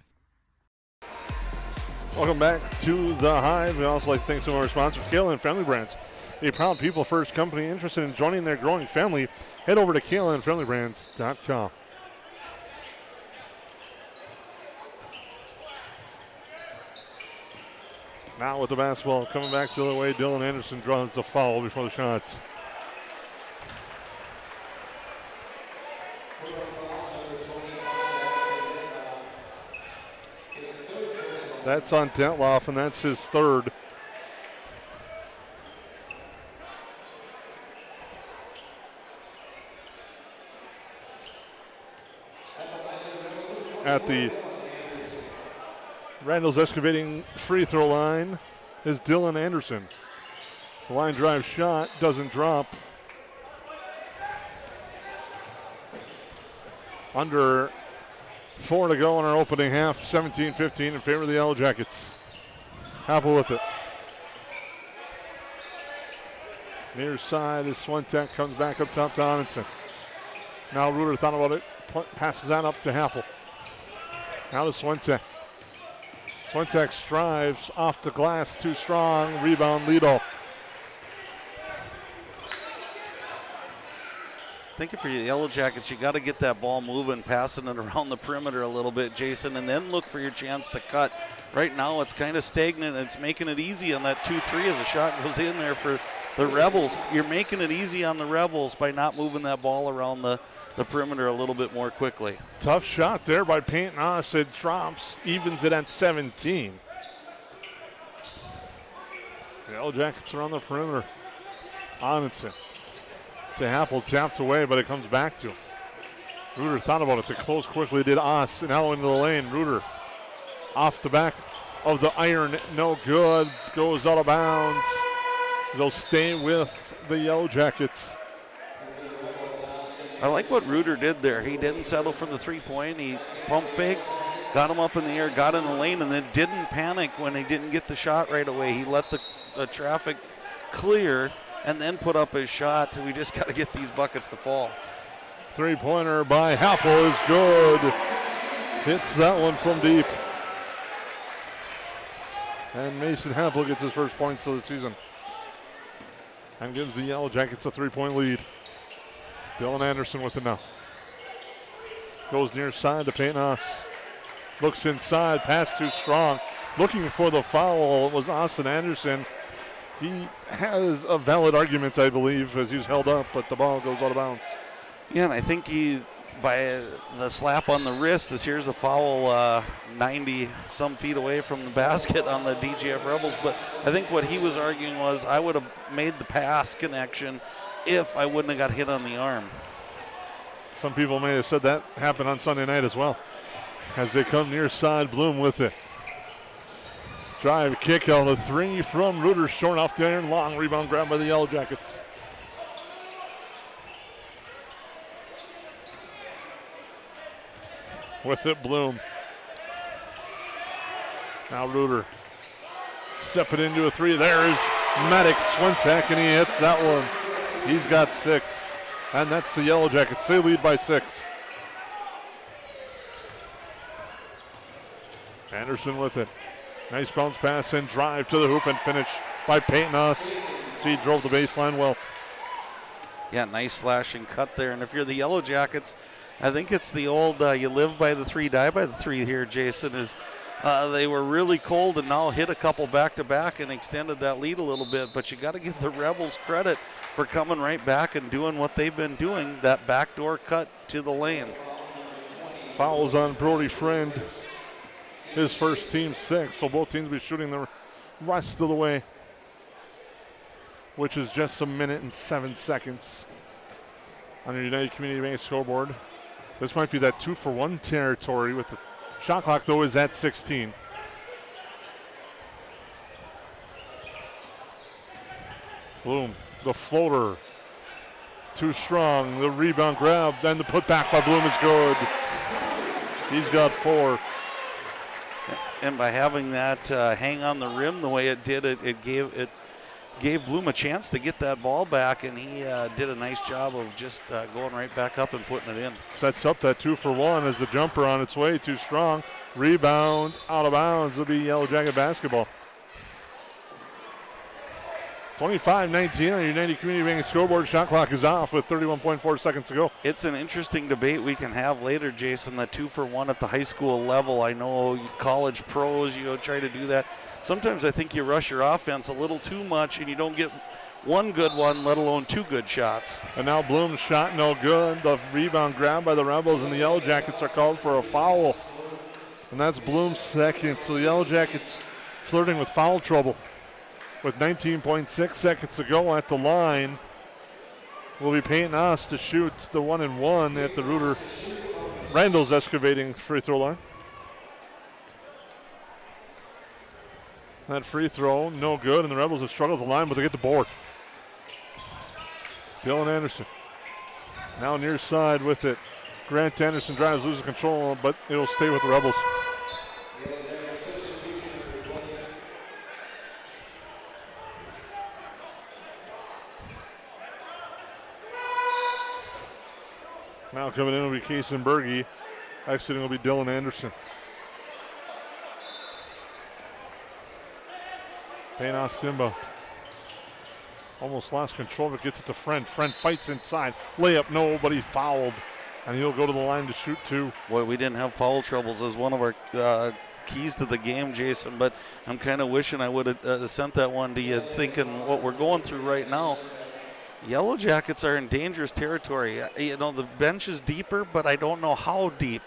Welcome back to the Hive. We also like to thank some of our sponsors, KLN Family Brands, a proud people-first company interested in joining their growing family. Head over to klnfamilybrands.com. Now with the basketball coming back the other way, Dylan Anderson draws the foul before the shot. That's on Detloff, and that's his third. At the Randall's Excavating free throw line is Dylan Anderson. The line drive shot doesn't drop. Under 4 to go in our opening half, 17-15 in favor of the Yellow Jackets. Happel with it. Near side is Swentek, comes back up top to Onenson. Now Reuter thought about it, passes that up to Happel. Now to Swentek. Swentek strives off the glass, too strong. Rebound, Lido. Thinking for you, the Yellow Jackets, you got to get that ball moving, passing it around the perimeter a little bit, Jason, and then look for your chance to cut. Right now, it's kind of stagnant. It's making it easy on that 2-3 as a shot goes in there for the Rebels. You're making it easy on the Rebels by not moving that ball around the the perimeter a little bit more quickly. Tough shot there by Peyton Haas. It drops, evens it at 17. The Yellow Jackets are on the perimeter. Onitson to Happel, tapped away, but it comes back to him. Reuter thought about it to close quickly, did Haas, now into the lane. Reuter off the back of the iron, no good, goes out of bounds. They'll stay with the Yellow Jackets. I like what Reuter did there. He didn't settle for the 3-point. He pump faked, got him up in the air, got in the lane, and then didn't panic when he didn't get the shot right away. He let the traffic clear and then put up his shot. We just got to get these buckets to fall. 3-pointer by Happel is good. Hits that one from deep. And Mason Happel gets his first points of the season and gives the Yellow Jackets a 3-point lead. Dylan Anderson with it now. Goes near side to Peyton Haas. Looks inside, pass too strong. Looking for the foul was Austin Anderson. He has a valid argument, I believe, as he's held up, but the ball goes out of bounds. Yeah, and I think he, by the slap on the wrist, here's a foul 90-some feet away from the basket on the DGF Rebels. But I think what he was arguing was I would have made the pass connection if I wouldn't have got hit on the arm. Some people may have said that happened on Sunday night as well. As they come near side, Bloom with it. Drive, kick out a 3 from Reuter, short off the iron, long rebound grab by the Yellow Jackets. With it, Bloom. Now Reuter. Stepping into a 3. There's Maddox Swintek, and he hits that one. He's got 6. And that's the Yellow Jackets. They lead by 6. Anderson with it. Nice bounce pass and drive to the hoop and finish by Peyton Haas. See, he drove the baseline well. Yeah, nice slash and cut there. And if you're the Yellow Jackets, I think it's the old you live by the 3, die by the 3 here, Jason, is they were really cold and now hit a couple back-to-back and extended that lead a little bit. But you got to give the Rebels credit for coming right back and doing what they've been doing, that backdoor cut to the lane. Fouls on Brody Friend. His first team 6, so both teams will be shooting the rest of the way, which is just a minute and 7 seconds on your United Community Bank scoreboard. This might be that 2-for-1 territory with the shot clock, though, is at 16. Bloom, the floater, too strong. The rebound grab, then the putback by Bloom is good. He's got 4. And by having that hang on the rim the way it did, it gave Bloom a chance to get that ball back, and he did a nice job of just going right back up and putting it in. Sets up that 2-for-1 as the jumper on its way, too strong. Rebound, out of bounds. It'll be Yellow Jacket basketball. 25-19 on your United Community Bank scoreboard. Shot clock is off with 31.4 seconds to go. It's an interesting debate we can have later, Jason, the 2-for-1 at the high school level. I know college pros, try to do that. Sometimes I think you rush your offense a little too much and you don't get one good one, let alone 2 good shots. And now Bloom's shot no good. The rebound grab by the Rebels, and the Yellow Jackets are called for a foul. And that's Bloom's second. So the Yellow Jackets flirting with foul trouble. With 19.6 seconds to go at the line, will be Peyton Haas to shoot the 1-and-1 at the Reuter Randall's excavating free throw line. That free throw, no good, and the Rebels have struggled the line, but they get the board. Dylan Anderson now near side with it. Grant Anderson drives, loses control, but it'll stay with the Rebels. Now coming in will be Kason Berge. Exiting will be Dylan Anderson. Payne Ostimbo. Almost lost control, but gets it to Friend. Friend fights inside. Layup, no, but he fouled. And he'll go to the line to shoot 2. Boy, we didn't have foul troubles as one of our keys to the game, Jason, but I'm kind of wishing I would have sent that one to you, thinking what we're going through right now. Yellow Jackets are in dangerous territory. You know, the bench is deeper, but I don't know how deep.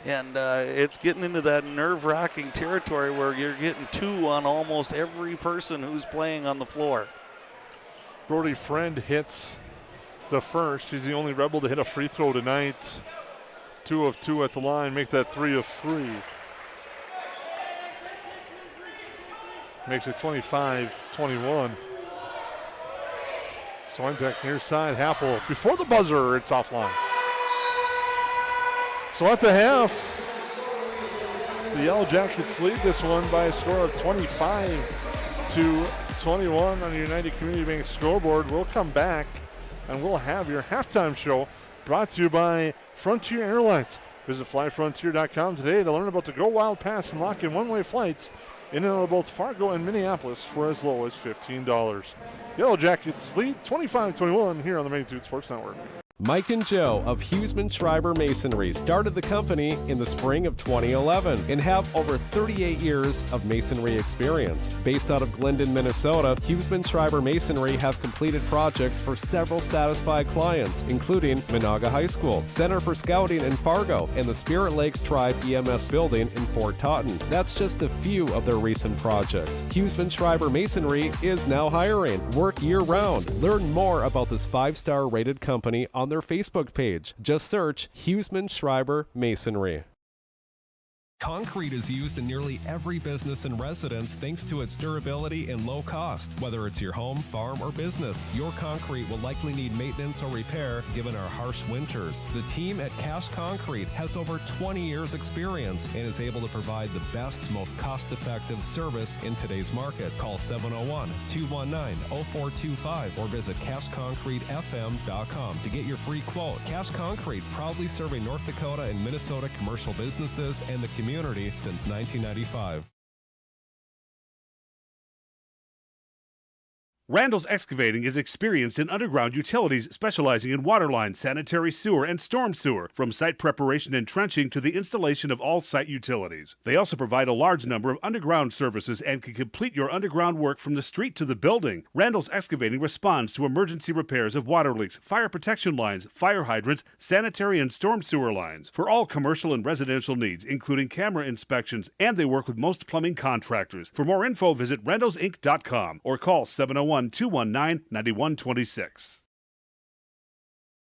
And it's getting into that nerve-wracking territory where you're getting 2 on almost every person who's playing on the floor. Brody Friend hits the first. He's the only Rebel to hit a free throw tonight. 2 of 2 at the line, make that 3 of 3. Makes it 25-21. Soinbeck near side, Happel before the buzzer, it's offline. So at the half, the Yellow Jackets lead this one by a score of 25-21 on the United Community Bank scoreboard. We'll come back and we'll have your halftime show brought to you by Frontier Airlines. Visit flyfrontier.com today to learn about the Go Wild Pass and lock in one-way flights in and out of both Fargo and Minneapolis for as low as $15. Yellow Jackets lead 25-21 here on the Magnitude Sports Network. Mike and Joe of Huseman Schreiber Masonry started the company in the spring of 2011 and have over 38 years of masonry experience. Based out of Glyndon, Minnesota, Huseman Schreiber Masonry have completed projects for several satisfied clients, including Monaga High School, Center for Scouting in Fargo, and the Spirit Lakes Tribe EMS building in Fort Totten. That's just a few of their recent projects. Huseman Schreiber Masonry is now hiring. Work year-round. Learn more about this 5-star rated company on their Facebook page. Just search Huseman Schreiber Masonry. Concrete is used in nearly every business and residence thanks to its durability and low cost. Whether it's your home, farm, or business, your concrete will likely need maintenance or repair given our harsh winters. The team at Cash Concrete has over 20 years experience and is able to provide the best, most cost-effective service in today's market. Call 701-219-0425 or visit cashconcretefm.com to get your free quote. Cash Concrete, proudly serving North Dakota and Minnesota commercial businesses and the community since 1995. Randall's Excavating is experienced in underground utilities, specializing in water line, sanitary sewer, and storm sewer, from site preparation and trenching to the installation of all site utilities. They also provide a large number of underground services and can complete your underground work from the street to the building. Randall's Excavating responds to emergency repairs of water leaks, fire protection lines, fire hydrants, sanitary and storm sewer lines, for all commercial and residential needs, including camera inspections, and they work with most plumbing contractors. For more info, visit randallsinc.com or call 701-219-9126.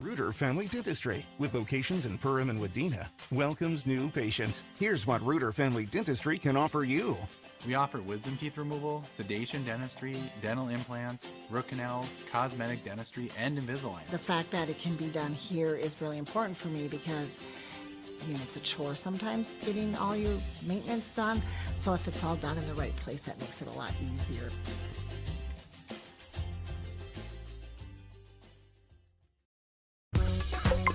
Reuter Family Dentistry, with locations in Perham and Wadena, welcomes new patients. Here's what Reuter Family Dentistry can offer you. We offer wisdom teeth removal, sedation dentistry, dental implants, root canals, cosmetic dentistry, and Invisalign. The fact that it can be done here is really important for me because it's a chore sometimes getting all your maintenance done. So if it's all done in the right place, that makes it a lot easier.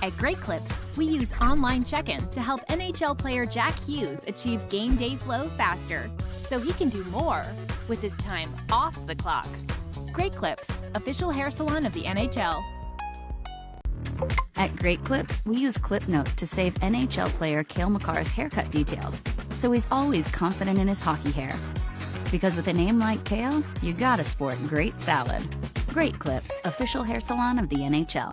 At Great Clips, we use online check-in to help NHL player Jack Hughes achieve game day flow faster, so he can do more with his time off the clock. Great Clips, official hair salon of the NHL. At Great Clips, we use clip notes to save NHL player Cale Makar's haircut details, so he's always confident in his hockey hair. Because with a name like Cale, you gotta sport great salad. Great Clips, official hair salon of the NHL.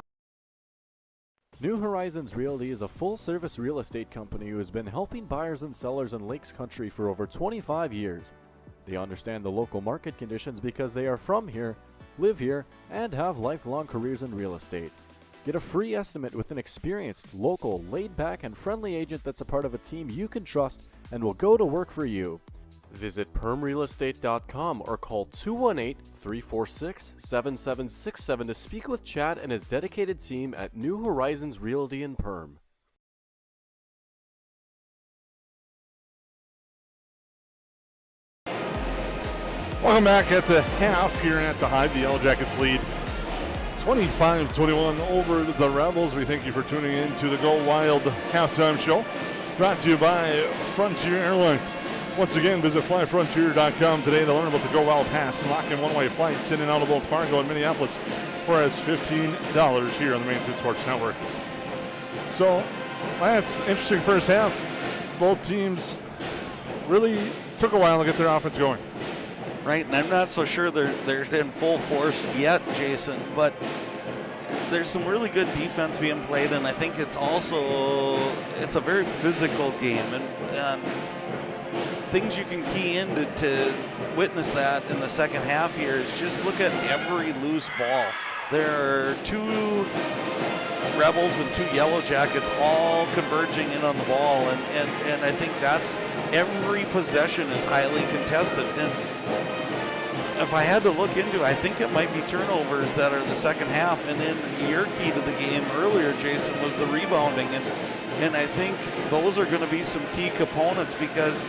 New Horizons Realty is a full-service real estate company who has been helping buyers and sellers in Lakes Country for over 25 years. They understand the local market conditions because they are from here, live here, and have lifelong careers in real estate. Get a free estimate with an experienced, local, laid-back, and friendly agent that's a part of a team you can trust and will go to work for you. Visit permrealestate.com or call 218-346-7767 to speak with Chad and his dedicated team at New Horizons Realty in Perm. Welcome back at the half here at the Hive. The Yellow Jackets lead 25-21 over the Rebels. We thank you for tuning in to the Go Wild halftime show, brought to you by Frontier Airlines. Once again, visit flyfrontier.com today to learn about the Go Wild Pass and lock in one-way flights in and out of both Fargo and Minneapolis for as $15 here on the Magnitude Sports Network. So, that's interesting first half. Both teams really took a while to get their offense going. Right, and I'm not so sure they're in full force yet, Jason, but there's some really good defense being played, and I think it's a very physical game, and things you can key in to witness that in the second half here is just look at every loose ball. There are 2 Rebels and 2 Yellow Jackets all converging in on the ball, and I think that's every possession is highly contested. And if I had to look into it, I think it might be turnovers that are the second half, and then your key to the game earlier, Jason, was the rebounding, and I think those are going to be some key components because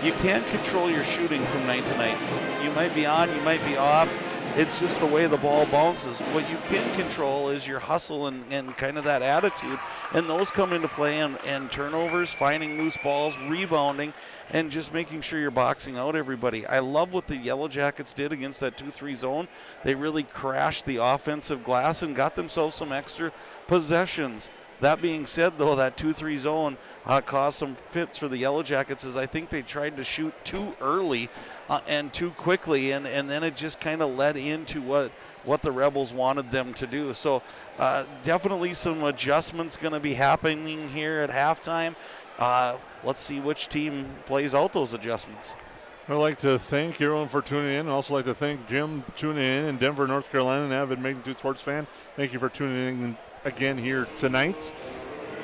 you can't control your shooting from night to night. You might be on, you might be off. It's just the way the ball bounces. What you can control is your hustle and kind of that attitude, and those come into play and turnovers, finding loose balls, rebounding, and just making sure you're boxing out everybody. I love what the Yellow Jackets did against that 2-3 zone. They really crashed the offensive glass and got themselves some extra possessions. That being said, though, that 2-3 zone caused some fits for the Yellow Jackets as I think they tried to shoot too early and too quickly, and then it just kind of led into what the Rebels wanted them to do. So definitely some adjustments going to be happening here at halftime. Let's see which team plays out those adjustments. I'd like to thank everyone for tuning in. I'd also like to thank Jim tuning in Denver, North Carolina, an avid magnitude sports fan. Thank you for tuning in again here tonight.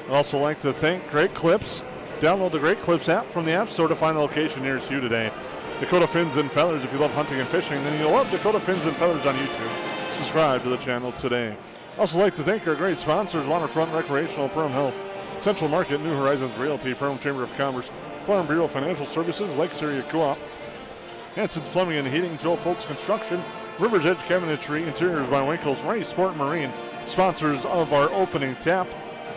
I'd also like to thank Great Clips. Download the Great Clips app from the App Store to find the location nearest you today. Dakota Fins and Feathers, if you love hunting and fishing, then you'll love Dakota Fins and Feathers on YouTube. Subscribe to the channel today. I'd also like to thank our great sponsors, Waterfront Recreational, Perham Health, Central Market, New Horizons Realty, Perham Chamber of Commerce, Farm Bureau Financial Services, Lakes Area Co-op, Hanson's Plumbing and Heating, Joe Foltz Construction, River's Edge Cabinetry, Interiors by Winkles, Ray Sport and Marine, sponsors of our opening tap,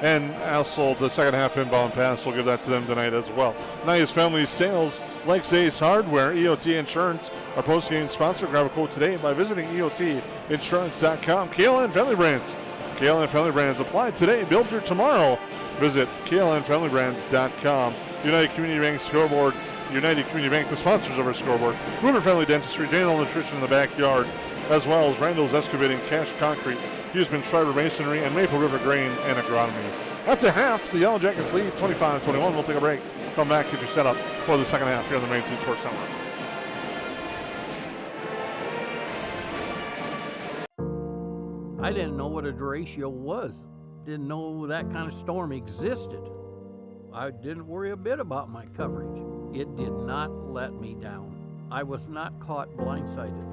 and also the second half inbound pass. We'll give that to them tonight as well. Nice Family Sales, Lakes Ace Hardware, EOT Insurance, our post-game sponsor. Grab a quote today by visiting EOTinsurance.com. KLN Family Brands. KLN Family Brands. Apply today. Build your tomorrow. Visit KLNFamilyBrands.com. United Community Bank Scoreboard. United Community Bank, the sponsors of our scoreboard. Ruder Family Dentistry, Daniel Nutrition in the backyard, as well as Randall's Excavating, Cash Concrete, Hughesman Schreiber Masonry, and Maple River Grain and Agronomy. That's a half. The Yellow Jackets lead 25-21. We'll take a break. Come back, get you set up for the second half here on the Main Street Sports Network. I didn't know what a derecho was. Didn't know that kind of storm existed. I didn't worry a bit about my coverage. It did not let me down. I was not caught blindsided.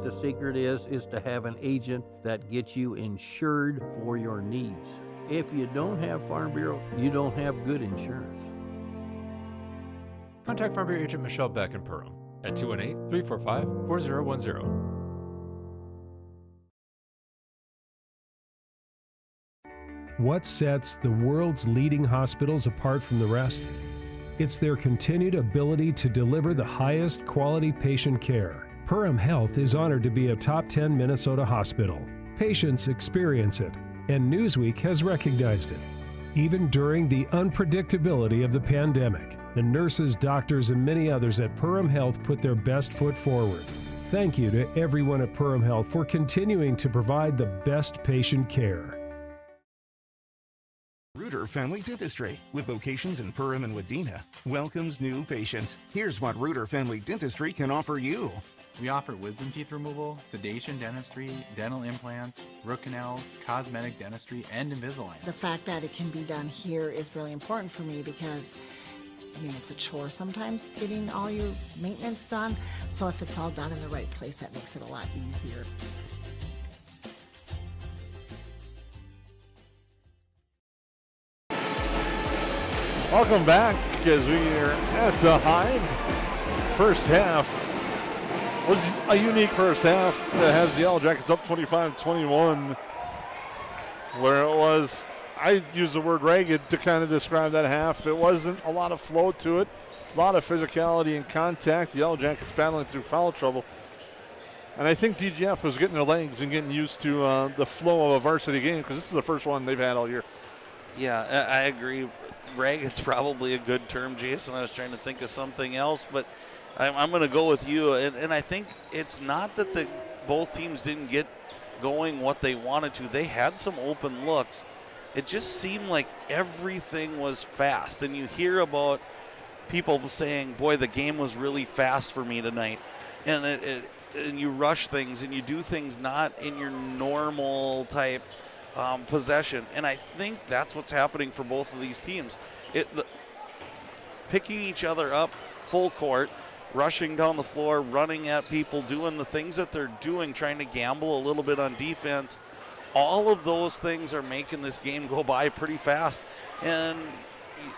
The secret is to have an agent that gets you insured for your needs. If you don't have Farm Bureau, you don't have good insurance. Contact Farm Bureau agent Michelle Beck in Perham at 218-345-4010. What sets the world's leading hospitals apart from the rest? It's their continued ability to deliver the highest quality patient care. Perham Health is honored to be a top 10 Minnesota hospital. Patients experience it, and Newsweek has recognized it. Even during the unpredictability of the pandemic, the nurses, doctors, and many others at Perham Health put their best foot forward. Thank you to everyone at Perham Health for continuing to provide the best patient care. Ruder Family Dentistry, with locations in Perham and Wadena, welcomes new patients. Here's what Ruder Family Dentistry can offer you. We offer wisdom teeth removal, sedation dentistry, dental implants, root canals, cosmetic dentistry, and Invisalign. The fact that it can be done here is really important for me because, it's a chore sometimes getting all your maintenance done. So if it's all done in the right place, that makes it a lot easier. Welcome back as we are at the Hive. First half was a unique first half that has the Yellow Jackets up 25-21. Where it was, I use the word ragged to kind of describe that half. It wasn't a lot of flow to it, a lot of physicality and contact. The Yellow Jackets battling through foul trouble. And I think DGF was getting their legs and getting used to the flow of a varsity game because this is the first one they've had all year. Yeah, I agree. Ragged's probably a good term, Jason. I was trying to think of something else, but I'm going to go with you. And I think it's not that both teams didn't get going what they wanted to. They had some open looks. It just seemed like everything was fast. And you hear about people saying, boy, the game was really fast for me tonight. And and you rush things and you do things not in your normal type possession. And I think that's what's happening for both of these teams. Picking each other up full court, rushing down the floor, running at people, doing the things that they're doing, trying to gamble a little bit on defense. All of those things are making this game go by pretty fast. And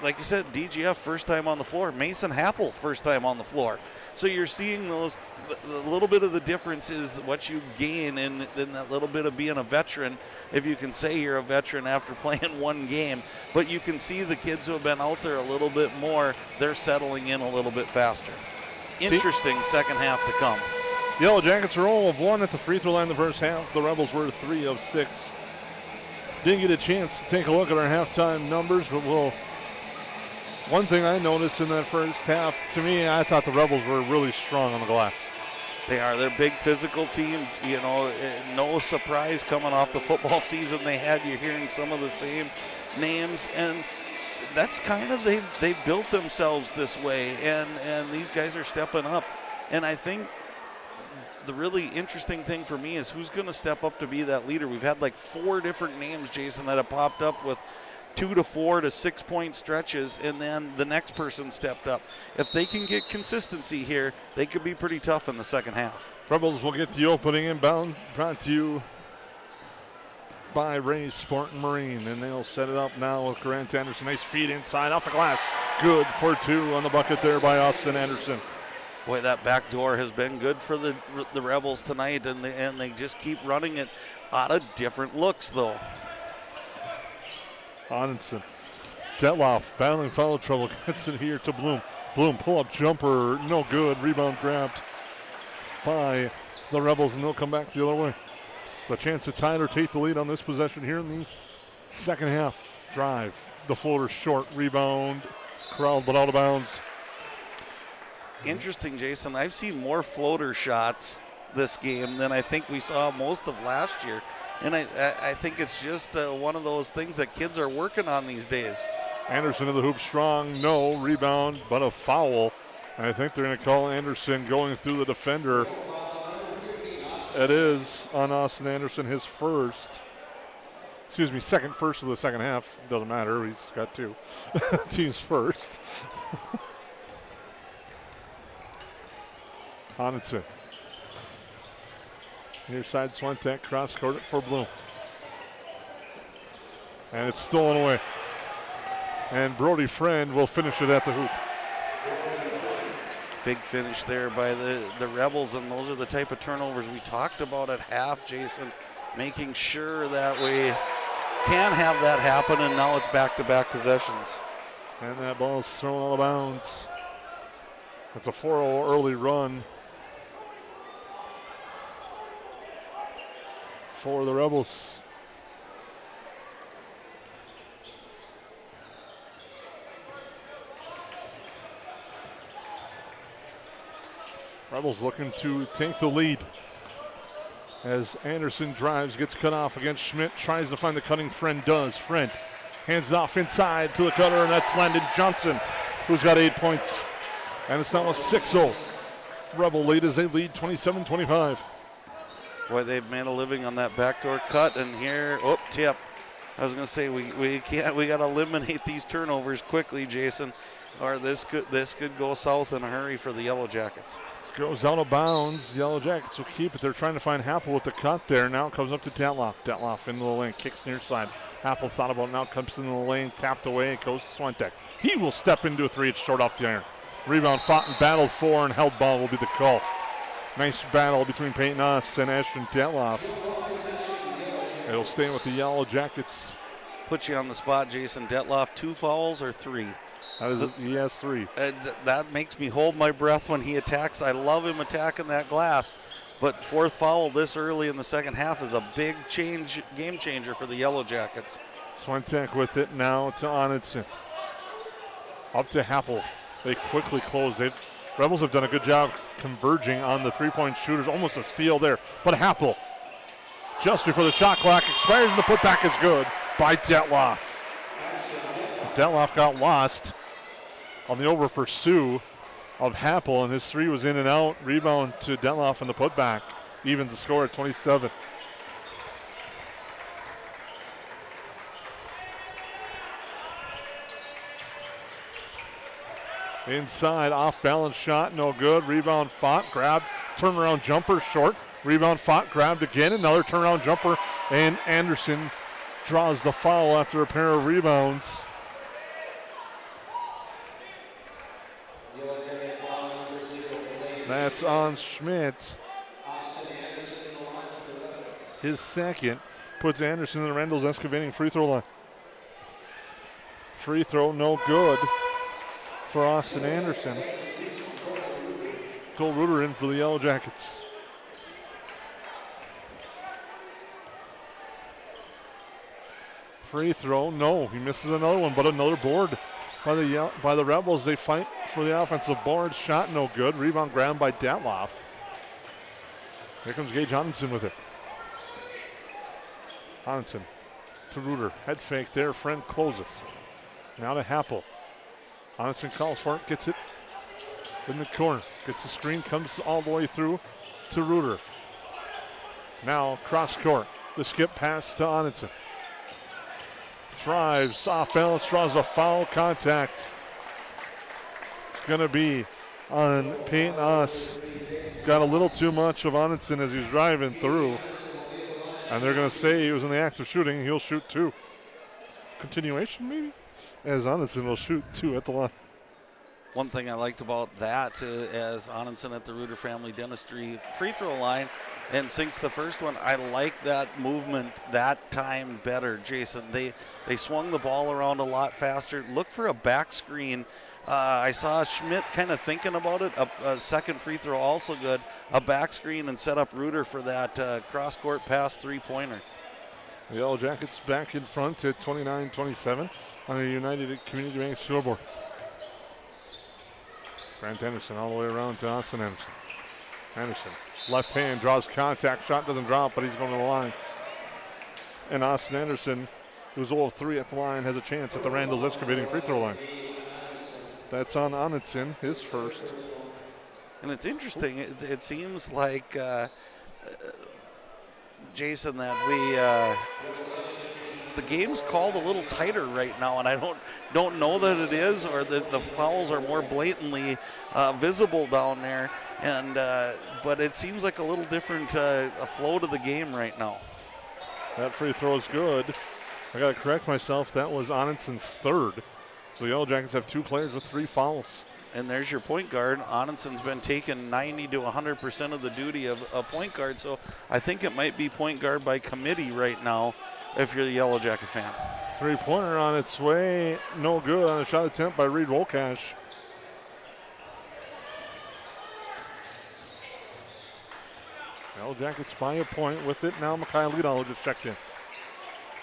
like you said, DGF first time on the floor. Mason Happel first time on the floor. So you're seeing those, a little bit of the difference is what you gain in that little bit of being a veteran, if you can say you're a veteran after playing one game. But you can see the kids who have been out there a little bit more, they're settling in a little bit faster. Interesting second half to come. Yellow Jackets are 0 of 1 at the free throw line in the first half. The Rebels were 3 of 6. Didn't get a chance to take a look at our halftime numbers, but one thing I noticed in that first half, to me, I thought the Rebels were really strong on the glass. They are. They're a big physical team. You know, no surprise coming off the football season they had. You're hearing some of the same names, and that's kind of, they built themselves this way, and these guys are stepping up. And I think the really interesting thing for me is who's going to step up to be that leader. We've had like 4 different names, Jason, that have popped up with 2 to 4 to 6 point stretches, and then the next person stepped up. If they can get consistency here, they could be pretty tough in the second half. Rebels will get the opening inbound, brought to you by Ray's Sport and Marine, and they'll set it up now with Grant Anderson. Nice feed inside, off the glass. Good for 2 on the bucket there by Austin Anderson. Boy, that back door has been good for the Rebels tonight, and they just keep running it out of different looks, though. Onenson. Detloff battling foul trouble. Gets it here to Bloom. Bloom pull-up jumper. No good. Rebound grabbed by the Rebels, and they'll come back the other way. The chance to tie or take the lead on this possession here in the second half. Drive. The floater short. Rebound. Corralled but out of bounds. Interesting, Jason. I've seen more floater shots this game than I think we saw most of last year. And I think it's just one of those things that kids are working on these days. Anderson to the hoop strong. No rebound, but a foul. And I think they're going to call Anderson going through the defender. It is on Austin Anderson, his second first of the second half. Doesn't matter. He's got 2. Team's first. Onenson. Near side Swantek, cross court for Bloom. And it's stolen away. And Brody Friend will finish it at the hoop. Big finish there by the Rebels, and those are the type of turnovers we talked about at half, Jason, making sure that we can have that happen, and now it's back-to-back possessions. And that ball is thrown out of bounds. It's a 4-0 early run for the Rebels. Rebels looking to take the lead as Anderson drives, gets cut off against Schmidt, tries to find the cutting. Friend does. Friend hands it off inside to the cutter, and that's Landon Johnson, who's got 8 points. And it's now a 6-0 Rebel lead as they lead 27-25. Boy, they've made a living on that backdoor cut, and here, tip. I was going to say we got to eliminate these turnovers quickly, Jason, or this could go south in a hurry for the Yellow Jackets. This goes out of bounds. Yellow Jackets will keep it. They're trying to find Happel with the cut there. Now it comes up to Detloff. Detloff into the lane, kicks near side. Happel thought about it, now comes into the lane, tapped away, it goes to Swantek. He will step into a 3. It's short off the iron. Rebound fought and battled for, and held ball will be the call. Nice battle between Peyton Us and Ashton Detloff. It'll stay with the Yellow Jackets. Put you on the spot, Jason. Detloff, 2 fouls or 3? He has 3. That makes me hold my breath when he attacks. I love him attacking that glass. But 4th foul this early in the second half is a big game changer for the Yellow Jackets. Swantek with it now to Onenson. Up to Happel. They quickly close it. Rebels have done a good job converging on the 3-point shooters. Almost a steal there. But Happel just before the shot clock expires, and the putback is good by Detloff. Detloff got lost on the over pursue of Happel, and his three was in and out. Rebound to Detloff and the putback. Evens the score at 27. Inside, off-balance shot, no good. Rebound Font, grabbed, turnaround jumper, short. Rebound Font, grabbed again, another turnaround jumper, and Anderson draws the foul after a pair of rebounds. That's on Schmidt. His second puts Anderson in the Randall's excavating free throw line. Free throw, no good for Austin Anderson. Cole Reuter in for the Yellow Jackets. Free throw, no. He misses another one, but another board by the Rebels. They fight for the offensive board. Shot no good. Rebound grabbed by Detloff. Here comes Gage Hodgson with it. Hodgson to Reuter. Head fake there. Friend closes. Now to Happel. Hodgson calls for it. Gets it in the corner. Gets the screen. Comes all the way through to Reuter. Now cross court. The skip pass to Hodgson. Drives off balance. Draws a foul. Contact. It's going to be on Peyton Us. Got a little too much of Onitson as he's driving through. And they're going to say he was in the act of shooting. He'll shoot two. Continuation, maybe? As Onitson will shoot two at the line. One thing I liked about that, as Onitson at the Reuter Family Dentistry free throw line and sinks the first one, I like that movement that time better, Jason. They swung the ball around a lot faster. Look for a back screen. I saw Schmidt kind of thinking about it. A second free throw also good. A back screen and set up Reuter for that cross-court pass three-pointer. The Yellow Jackets back in front at 29-27 on the United Community Bank scoreboard. Grant Anderson all the way around to Austin Anderson. Anderson, left hand, draws contact. Shot doesn't drop, but he's going to the line. And Austin Anderson, who's 0-3 at the line, has a chance at the Randall's excavating free throw line. That's on Onitson, his first. And it's interesting. It seems like, Jason, that the game's called a little tighter right now, and I don't know that it is, or that the fouls are more blatantly visible down there. And but it seems like a little different flow to the game right now. That free throw is good. I got to correct myself. That was Onitson's third. So the Yellow Jackets have two players with 3 fouls. And there's your point guard. Onitson's been taking 90 to 100% of the duty of a point guard. So I think it might be point guard by committee right now if you're the Yellow Jacket fan. Three-pointer on its way. No good on a shot attempt by Reed Wolkash. Yellow Jackets by a point with it. Now Makai Liedal just checked in.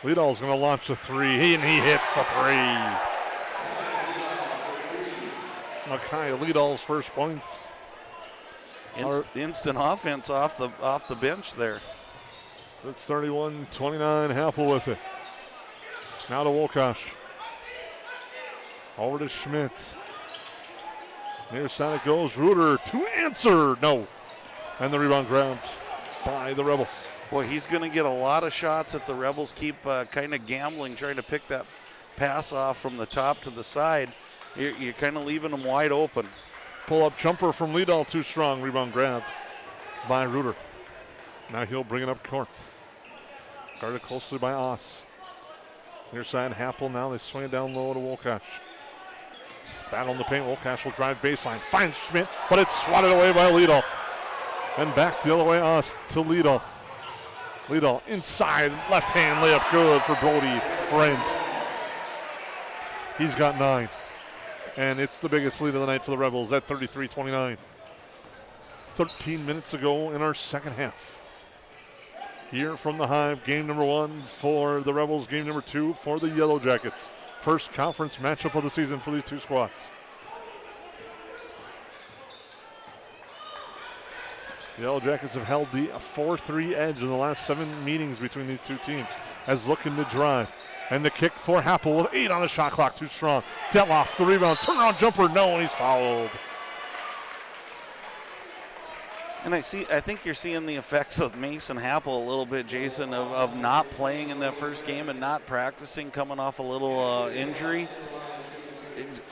Liedal's going to launch a three, and he hits the three. Makai Liedal's first points. Instant offense off the bench there. It's 31-29. Happel with it. Now to Wolkash. Over to Schmidt. Near side it goes. Reuter to answer. No. And the rebound grabbed by the Rebels. Boy, he's going to get a lot of shots if the Rebels keep kind of gambling, trying to pick that pass off from the top to the side. You're kind of leaving them wide open. Pull-up jumper from Liedal, too strong. Rebound grabbed by Reuter. Now he'll bring it up court. Guarded closely by Oss. Near side, Happel. Now they swing it down low to Wolkash. Battle in the paint. Wolkash will drive baseline. Finds Schmidt, but it's swatted away by Liedal. And back the other way, Oss to Liedal. Liedal inside, left hand layup good for Brody Friend. He's got 9. And it's the biggest lead of the night for the Rebels at 33-29. 13 minutes ago in our second half. Here from the Hive, game number 1 for the Rebels, game number 2 for the Yellow Jackets. First conference matchup of the season for these two squads. The Yellow Jackets have held the 4-3 edge in the last 7 meetings between these two teams as looking to drive. And the kick for Happel with 8 on the shot clock, too strong. Detloff, the rebound, turnaround jumper, no, and he's fouled. And I think you're seeing the effects of Mason Happel a little bit, Jason, of not playing in that first game and not practicing, coming off a little injury.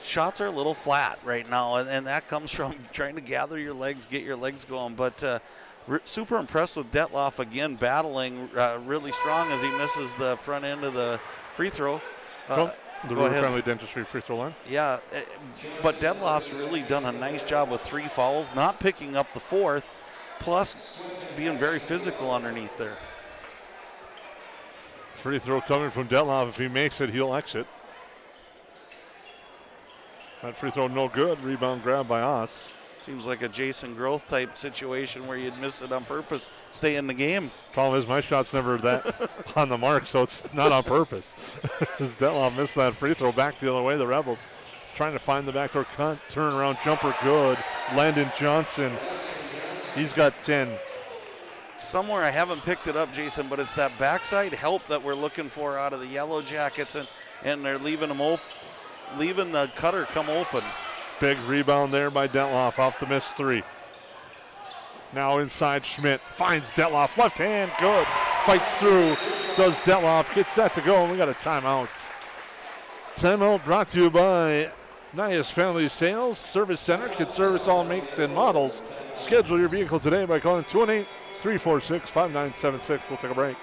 Shots are a little flat right now, and that comes from trying to gather your legs, get your legs going. But super impressed with Detloff again, battling really strong as he misses the front end of the free throw. The River Friendly Dentistry free throw line. Yeah, but Detloff's really done a nice job with 3 fouls, not picking up the 4th, plus being very physical underneath there. Free throw coming from Detloff. If he makes it, he'll exit. That free throw no good. Rebound grab by Oss. Seems like a Jason Groth type situation where you'd miss it on purpose, stay in the game. Problem is my shot's never that on the mark, so it's not on purpose. Detloff missed that free throw back the other way. The Rebels trying to find the backdoor cut. Turnaround jumper good. Landon Johnson, he's got 10. Somewhere I haven't picked it up, Jason, but it's that backside help that we're looking for out of the Yellow Jackets, and they're leaving them open. Leaving the cutter come open. Big rebound there by Detloff off the missed 3. Now inside Schmidt. Finds Detloff. Left hand. Good. Fights through. Does Detloff. Gets set to go. And we got a timeout. Timeout brought to you by Nias Family Sales Service Center. Can service all makes and models. Schedule your vehicle today by calling 218-346-5976. We'll take a break.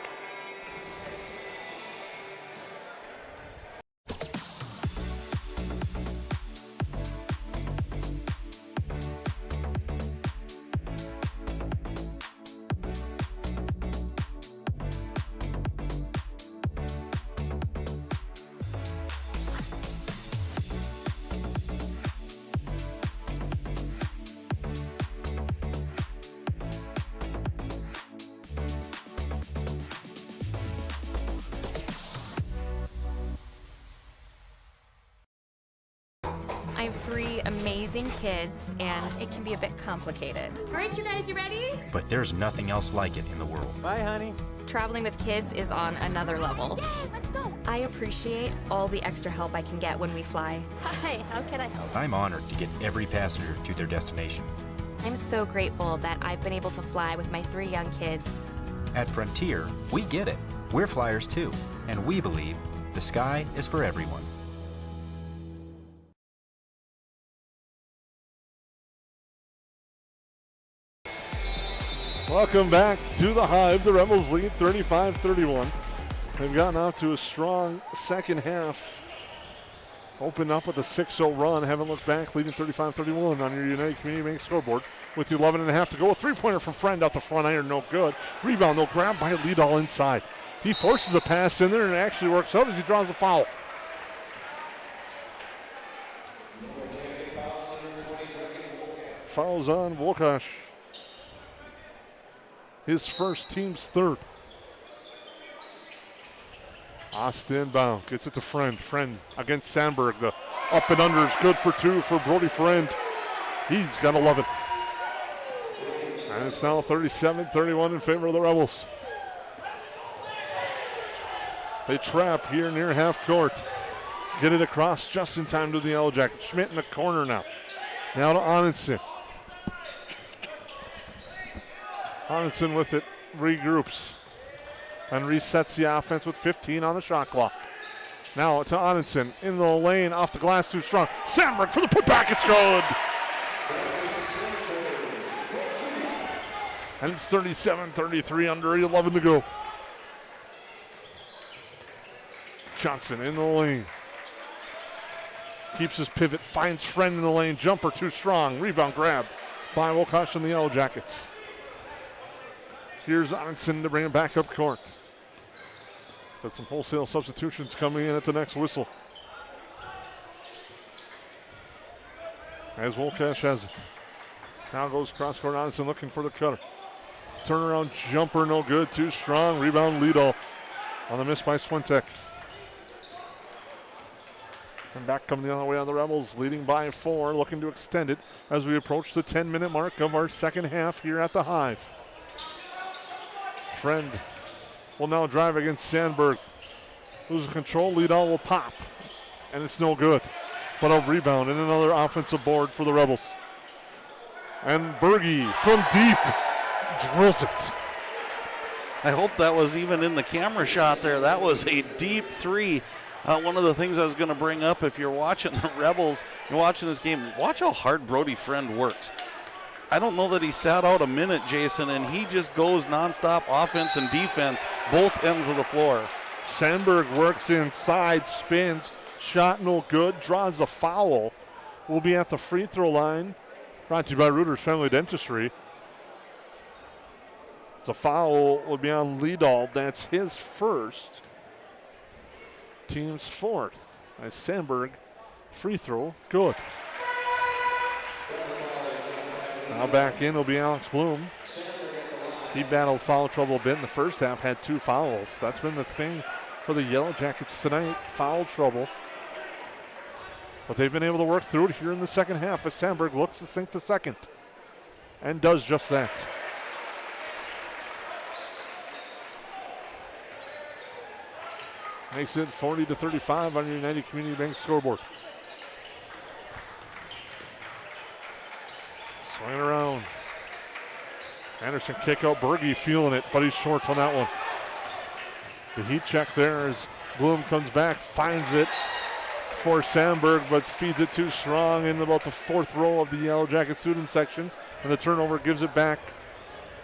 I have 3 amazing kids, and it can be a bit complicated. All right, you guys, you ready? But there's nothing else like it in the world. Bye, honey. Traveling with kids is on another level. Yay, let's go. I appreciate all the extra help I can get when we fly. Hi, how can I help? I'm honored to get every passenger to their destination. I'm so grateful that I've been able to fly with my 3 young kids. At Frontier, we get it. We're flyers too, and we believe the sky is for everyone. Welcome back to the Hive. The Rebels lead 35-31. They've gotten out to a strong second half. Opened up with a 6-0 run. Haven't looked back, leading 35-31 on your United Community Bank scoreboard. With 11.5 to go. A 3-pointer from Friend out the front iron, no good. Rebound, no grab by Liedall inside. He forces a pass in there and it actually works out as he draws the foul. Fouls on Wolkosh. His first, team's 3rd. Austin inbound, gets it to Friend. Friend against Sandberg. The up and under is good for 2 for Brody Friend. He's got 11. And it's now 37-31 in favor of the Rebels. They trap here near half court. Get it across just in time to the Yellow Jackets. Schmidt in the corner now. Now to Onenson. Onenson with it, regroups and resets the offense with 15 on the shot clock. Now to Onenson in the lane, off the glass, too strong. Sandberg for the putback, it's good. And it's 37-33, under 11 to go. Johnson in the lane. Keeps his pivot, finds Friend in the lane, jumper too strong. Rebound grab by Wolkosh and the Yellow Jackets. Here's Onenson to bring him back up court. Got some wholesale substitutions coming in at the next whistle. As Wolkosh has it. Now goes cross court. Onenson looking for the cutter. Turnaround jumper, no good, too strong. Rebound Liedall on the miss by Swintek. And back coming the other way on the Rebels, leading by 4, looking to extend it as we approach the 10-minute mark of our second half here at the Hive. Friend will now drive against Sandberg. Loses control, lead all will pop. And it's no good. But a rebound and another offensive board for the Rebels. And Berge from deep drills it. I hope that was even in the camera shot there. That was a deep three. One of the things I was going to bring up, if you're watching the Rebels, you're watching this game, watch how hard Brody Friend works. I don't know that he sat out a minute, Jason, and he just goes nonstop offense and defense, both ends of the floor. Sandberg works inside, spins, shot no good, draws a foul. Will be at the free throw line. Brought to you by Reuter's Family Dentistry. The foul will be on Liedald. That's his first. Team's fourth. As Sandberg, free throw, good. Now back in will be Alex Bloom. He battled foul trouble a bit in the first half, had 2 fouls. That's been the thing for the Yellow Jackets tonight, foul trouble. But they've been able to work through it here in the second half as Sandberg looks to sink the second and does just that. Makes it 40-35 on your United Community Bank scoreboard. Swing around. Anderson kick out. Berge feeling it, but he's short on that one. The heat check there as Bloom comes back, finds it for Sandberg, but feeds it too strong in about the 4th row of the Yellow Jacket student section, and the turnover gives it back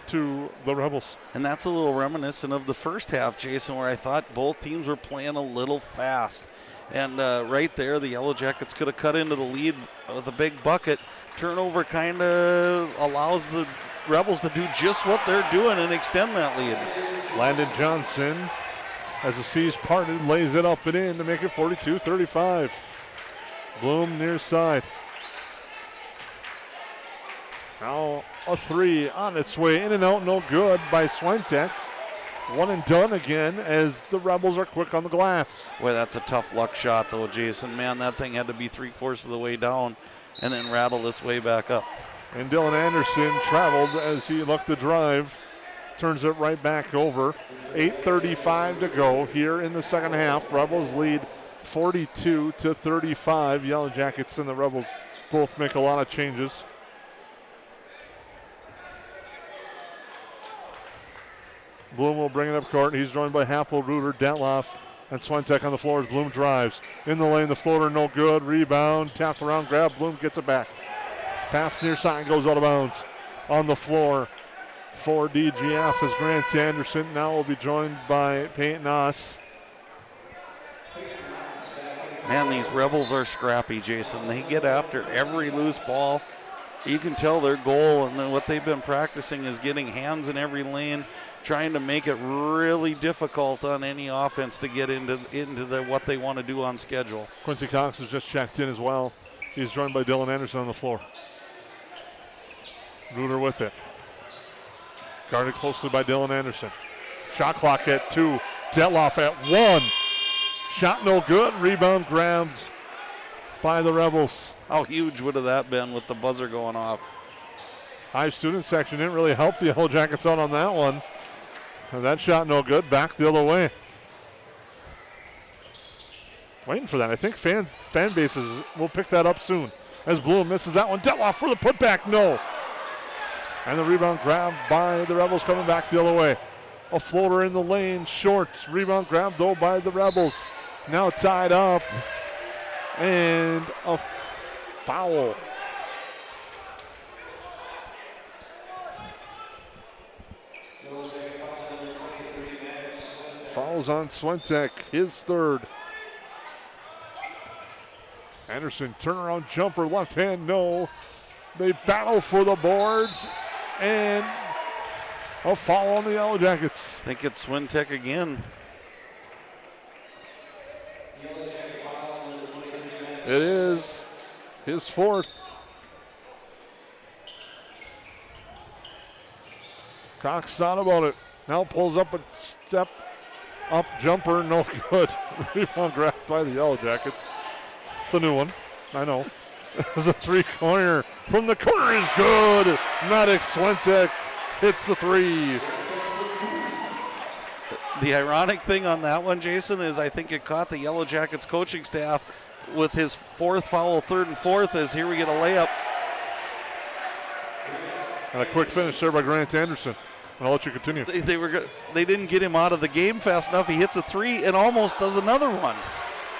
to the Rebels. And that's a little reminiscent of the first half, Jason, where I thought both teams were playing a little fast. And right there, the Yellow Jackets could have cut into the lead with a big bucket. Turnover kind of allows the Rebels to do just what they're doing and extend that lead. Landon Johnson, as the seas parted, lays it up and in to make it 42-35. Bloom near side. Now a 3 on its way, in and out, no good by Switek. One and done again as the Rebels are quick on the glass. Boy, that's a tough luck shot though, Jason. Man, that thing had to be 3/4 of the way down and then rattle its way back up. And Dylan Anderson traveled as he looked to drive. Turns it right back over. 8:35 to go here in the second half. Rebels lead 42-35. Yellow Jackets and the Rebels both make a lot of changes. Bloom will bring it up court. He's joined by Happel, Reuter, Detloff, and Switek on the floor as Bloom drives. In the lane, the floater no good. Rebound, tapped around, grab. Bloom gets it back. Pass near side goes out of bounds. On the floor for DGF is Grant Anderson. Now will be joined by Peyton Noss. Man, these Rebels are scrappy, Jason. They get after every loose ball. You can tell their goal and then what they've been practicing is getting hands in every lane, trying to make it really difficult on any offense to get into what they want to do on schedule. Quincy Cox has just checked in as well. He's joined by Dylan Anderson on the floor. Reuter with it. Guarded closely by Dylan Anderson. Shot clock at 2. Detloff at 1. Shot no good. Rebound grabbed by the Rebels. How huge would have that been with the buzzer going off? High student section didn't really help the Yellow Jackets out on that one. And that shot no good. Back the other way. Waiting for that. I think fan bases will pick that up soon. As Bloom misses that one. Detloff for the putback. No. And the rebound grabbed by the Rebels coming back the other way. A floater in the lane. Short. Rebound grabbed though by the Rebels. Now tied up. And a foul. Fouls on Switek, his third. Anderson, turnaround jumper, left hand, no. They battle for the boards, and a foul on the Yellow Jackets. I think it's Switek again. It is his fourth. Cox thought about it. Now pulls up a step up jumper, no good. Rebound grabbed by the Yellow Jackets. It's a new one. I know. It's a three-pointer from the corner is good. Maddox Swentek hits the three. The ironic thing on that one, Jason, is I think it caught the Yellow Jackets coaching staff with his fourth foul, third and fourth, as here we get a layup. And a quick finish there by Grant Anderson. And I'll let you continue. They didn't get him out of the game fast enough. He hits a three and almost does another one.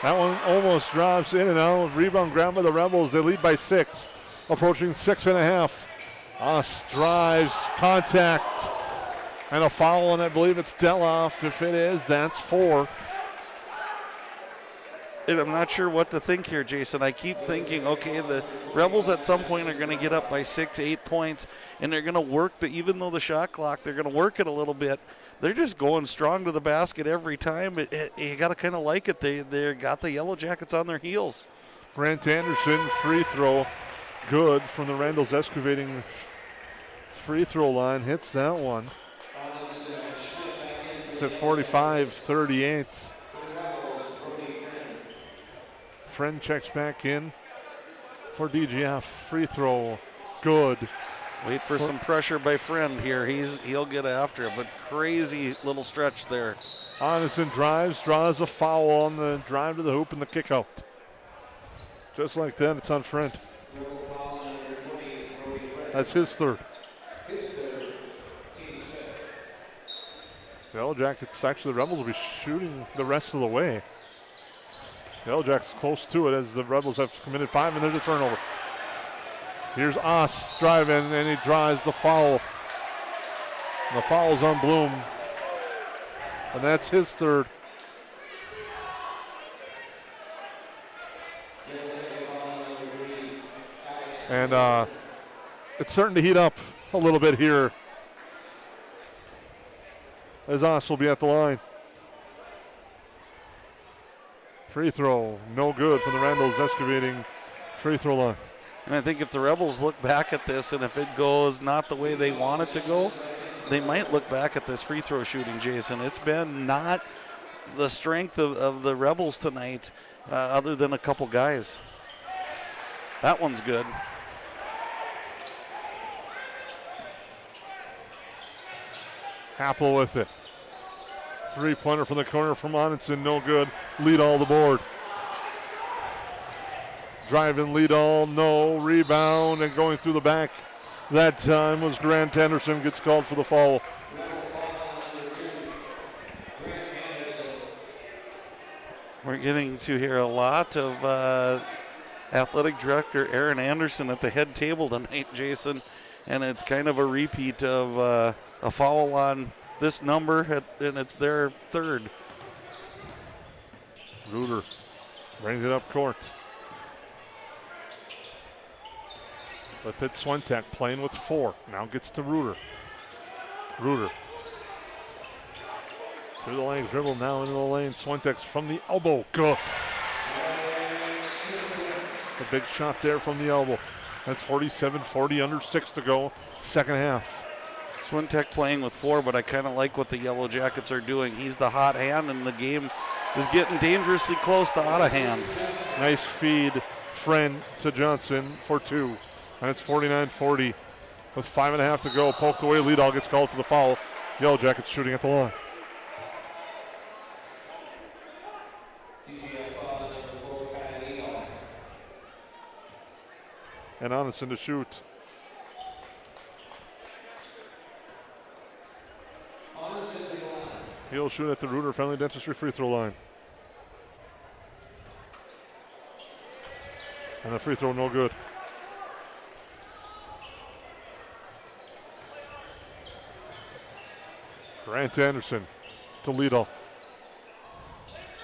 That one almost drops in and out. Rebound grab by the Rebels. They lead by 6, approaching 6.5. Us drives, contact, and a foul, and I believe it's Deloff. If it is, that's 4. And I'm not sure what to think here, Jason. I keep thinking, okay, the Rebels at some point are going to get up by 6, 8 points, and they're going to work, even though the shot clock, they're going to work it a little bit. They're just going strong to the basket every time. You got to kind of like it. They got the Yellow Jackets on their heels. Grant Anderson, free throw, good from the Randall's excavating free throw line. Hits that one. It's at 45-38. Friend checks back in for DGF. Free throw, good. Wait for some pressure by Friend here. He'll get after it, but crazy little stretch there. Anderson drives, draws a foul on the drive to the hoop and the kick out. Just like that, it's on Friend. That's his third. The Yellow Jackets, actually the Rebels will be shooting the rest of the way. The Yellow Jackets close to it as the Rebels have committed 5, and there's a turnover. Here's Oss driving, and he drives the foul. The foul's on Bloom. And that's his third. And it's starting to heat up a little bit here, as Oss will be at the line. Free throw, no good from the Randall's excavating free throw line. And I think if the Rebels look back at this, and if it goes not the way they want it to go, they might look back at this free throw shooting, Jason. It's been not the strength of the Rebels tonight, other than a couple guys. That one's good. Happel with it. Three-pointer from the corner from Onenson, no good. Lead all the board. Driving lead all, no. Rebound and going through the back. That time was Grant Anderson, gets called for the foul. We're getting to hear a lot of athletic director Aaron Anderson at the head table tonight, Jason. And it's kind of a repeat of a foul on this number, and it's their third. Reuter brings it up court. But that's Swentek playing with 4. Now gets to Reuter. Reuter. Through the lane, dribble now into the lane. Swentek's from the elbow. Good. A big shot there from the elbow. That's 47-40, under 6 to go, second half. Swentek playing with 4, but I kind of like what the Yellow Jackets are doing. He's the hot hand, and the game is getting dangerously close to out of hand. Nice feed, Friend to Johnson for 2. And it's 49-40 with 5.5 to go. Poked away, Leadall gets called for the foul. Yellow Jackets shooting at the line. And Onenson to shoot. He'll shoot at the Reuter Family Dentistry free throw line. And the free throw no good. Grant Anderson to Liedel.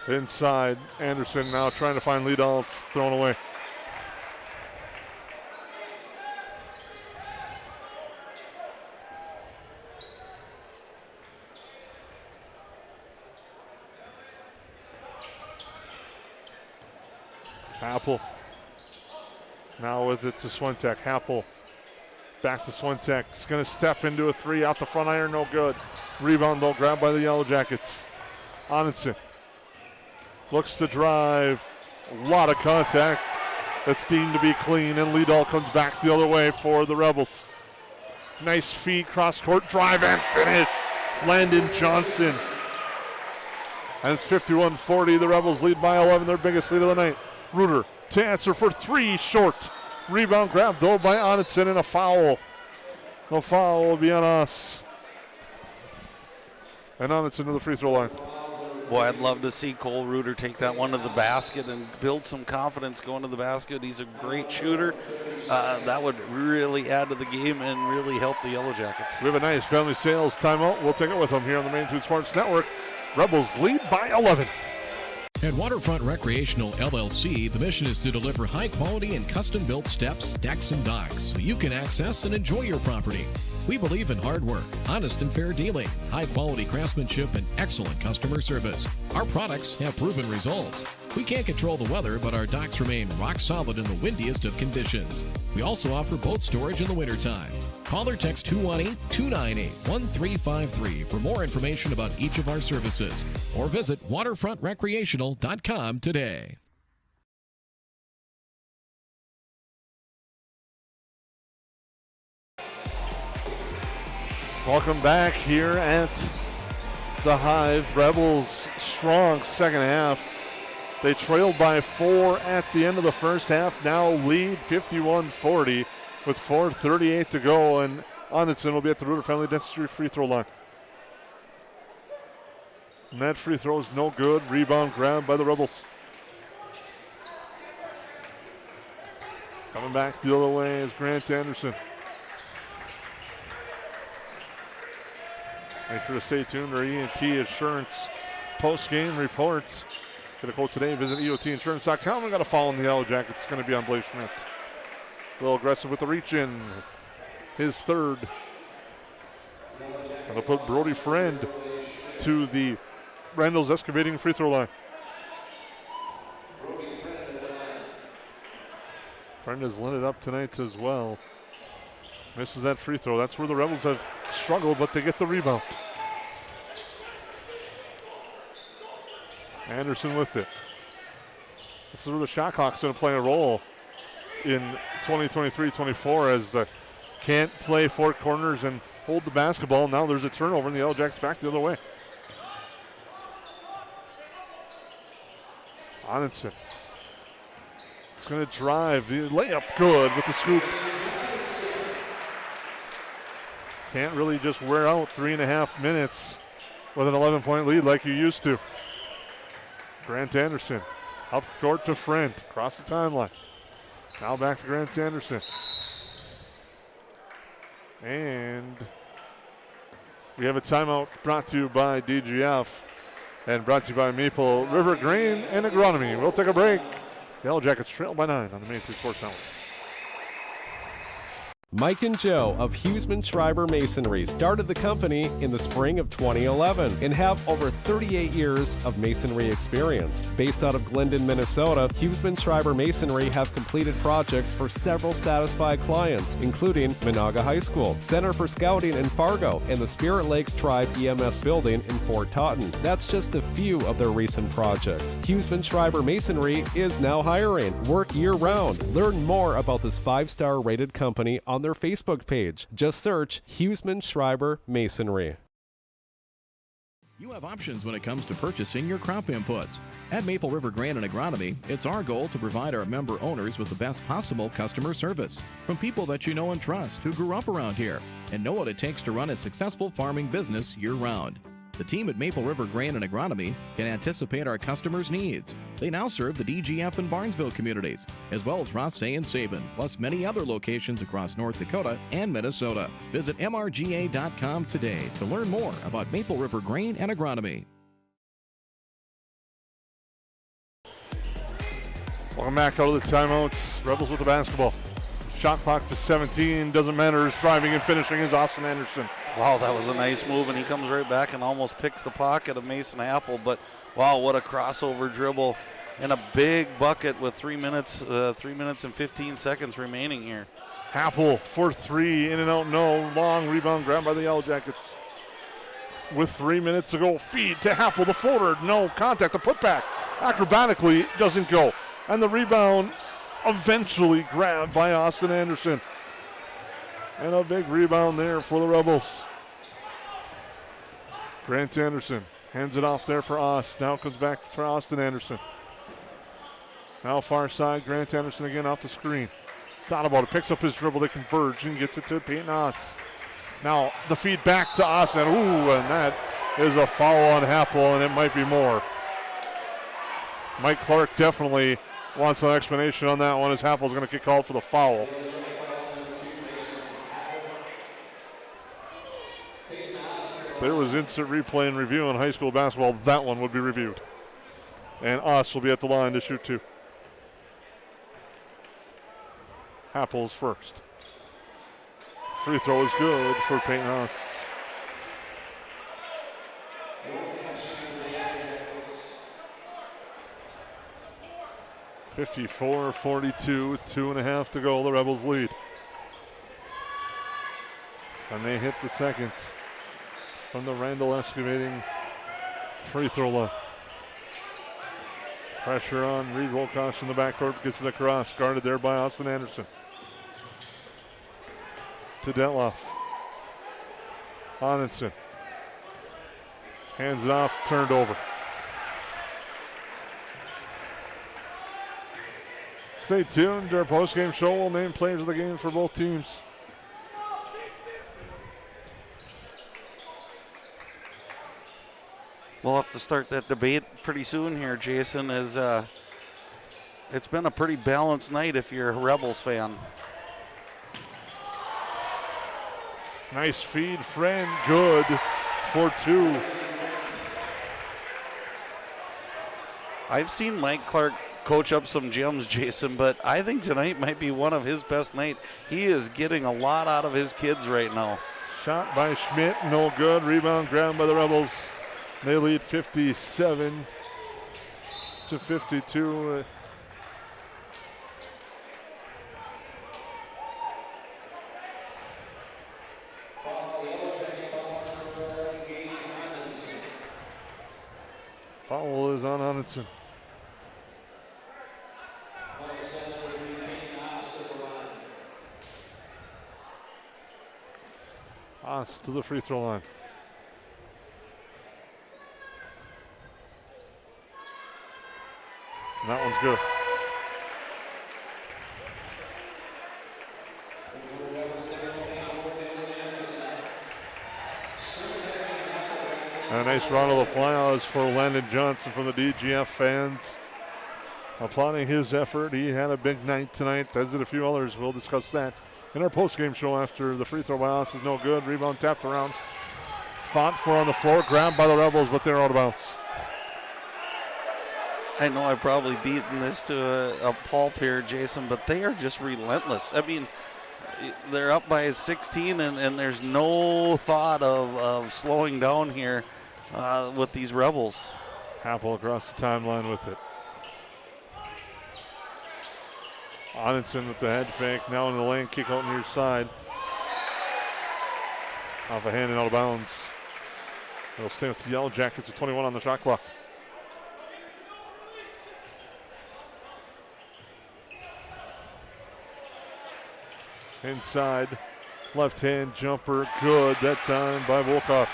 Inside, Anderson now trying to find Liedel. It's thrown away. Happel now with it to Swentek. Happel back to Swentek. He's going to step into a 3 out the front iron, no good. Rebound though, grabbed by the Yellow Jackets. Onenson looks to drive, A lot of contact. That's deemed to be clean, and Lidahl comes back the other way for the Rebels. Nice feed, cross-court drive, and finish. Landon Johnson. And it's 51-40. The Rebels lead by 11, their biggest lead of the night. Reuter to answer for three, short. Rebound grabbed, though, by Onitson, and a foul. The foul will be on us. And Onitson to the free throw line. Boy, I'd love to see Cole Reuter take that one to the basket and build some confidence going to the basket. He's a great shooter. That would really add to the game and really help the Yellow Jackets. We have a nice family sales timeout. We'll take it with them here on the Main Street Sports Network. Rebels lead by 11. At Waterfront Recreational LLC, the mission is to deliver high-quality and custom-built steps, decks, and docks so you can access and enjoy your property. We believe in hard work, honest and fair dealing, high-quality craftsmanship, and excellent customer service. Our products have proven results. We can't control the weather, but our docks remain rock solid in the windiest of conditions. We also offer boat storage in the wintertime. Call or text 218-298-1353 for more information about each of our services, or visit waterfrontrecreational.com today. Welcome back here at the Hive. Rebels strong second half. They trailed by 4 at the end of the first half. Now lead 51-40 with 4:38 to go. And Onitson will be at the Reuter Family Dentistry free throw line. And that free throw is no good. Rebound grabbed by the Rebels. Coming back the other way is Grant Anderson. Make sure to stay tuned for ENT Insurance post-game reports. Get a quote today. Visit EOTinsurance.com. We got a foul in the Yellow Jackets. It's going to be on Blaze Schmidt. A little aggressive with the reach-in. His third. Going to put Brody Friend to the Randall's Excavating free throw line. Friend has lit it up tonight as well. Misses that free throw. That's where the Rebels have struggled, but they get the rebound. Anderson with it. This is where the shot clock's going to play a role in 2023-24 as they can't play four corners and hold the basketball. Now there's a turnover, and the Yellow Jackets back the other way. Onitson. It's going to drive. The layup good with the scoop. Can't really just wear out 3.5 minutes with an 11-point lead like you used to. Grant Anderson up court to Friend, across the timeline. Now back to Grant Anderson. And we have a timeout brought to you by DGF and brought to you by Maple River Grain and Agronomy. We'll take a break. The Yellow Jackets trail by 9 on the Main Street Sports Network. Mike and Joe of Huseman Schreiber Masonry started the company in the spring of 2011 and have over 38 years of masonry experience. Based out of Glyndon, Minnesota, Huseman Schreiber Masonry have completed projects for several satisfied clients, including Monaga High School, Center for Scouting in Fargo, and the Spirit Lakes Tribe EMS building in Fort Totten. That's just a few of their recent projects. Huseman Schreiber Masonry is now hiring. Work year-round. Learn more about this 5-star rated company on their Facebook page. Just search Huseman Schreiber Masonry. You have options when it comes to purchasing your crop inputs. At Maple River Grain and Agronomy, it's our goal to provide our member owners with the best possible customer service from people that you know and trust who grew up around here and know what it takes to run a successful farming business year-round. The team at Maple River Grain and Agronomy can anticipate our customers' needs. They now serve the DGF and Barnesville communities, as well as Rothsay and Sabin, plus many other locations across North Dakota and Minnesota. Visit mrga.com today to learn more about Maple River Grain and Agronomy. Welcome back out of the timeouts. Rebels with the basketball. Shot clock to 17. Doesn't matter. His driving and finishing is Austin Anderson. Wow, that was a nice move, and he comes right back and almost picks the pocket of Mason Apple. But, wow, what a crossover dribble and a big bucket with 3 minutes and 15 seconds remaining here. Apple for three, in and out, no. Long rebound grabbed by the Yellow Jackets. With 3 minutes to go, feed to Apple, the floater, no contact, the putback. Acrobatically, doesn't go. And the rebound eventually grabbed by Austin Anderson. And a big rebound there for the Rebels. Grant Anderson hands it off there for Oss. Now comes back for Austin Anderson. Now far side, Grant Anderson again off the screen. Thought about it, picks up his dribble, they converge and gets it to Peyton Oss. Now the feed back to Austin. Ooh, and that is a foul on Happel, and it might be more. Mike Clark definitely wants an explanation on that one, as Happel's going to get called for the foul. If there was instant replay and review in high school basketball, that one would be reviewed. And Oss will be at the line to shoot two. Happel's first. Free throw is good for Peyton Oss. (54-42), 2.5 to go. The Rebels lead. And they hit the second from the Randall Excavating free throw line. Pressure on Reed Wilcox in the backcourt, gets to the cross, guarded there by Austin Anderson. To Detloff. Onenson. Hands it off, turned over. Stay tuned. Our post-game show will name players of the game for both teams. We'll have to start that debate pretty soon here, Jason, as it's been a pretty balanced night if you're a Rebels fan. Nice feed, Friend, good for two. I've seen Mike Clark coach up some gems, Jason, but I think tonight might be one of his best nights. He is getting a lot out of his kids right now. Shot by Schmidt, no good. Rebound grabbed by the Rebels. They lead 57-52. Foul is on Onenson. Oss to the free throw line. And that one's good. And a nice round of applause for Landon Johnson from the DGF fans. Applauding his effort. He had a big night tonight, as did a few others. We'll discuss that in our post-game show after the free throw by Oss is no good. Rebound tapped around. Fought for on the floor, grabbed by the Rebels, but they're out of bounds. I know I've probably beaten this to a pulp here, Jason, but they are just relentless. I mean, they're up by 16, and there's no thought of slowing down here with these Rebels. Happel across the timeline with it. Onenson with the head fake, now in the lane, kick out near side. Off a hand and out of bounds. They'll stay with the Yellow Jackets with 21 on the shot clock. Inside, left hand jumper, good that time by Wilcox.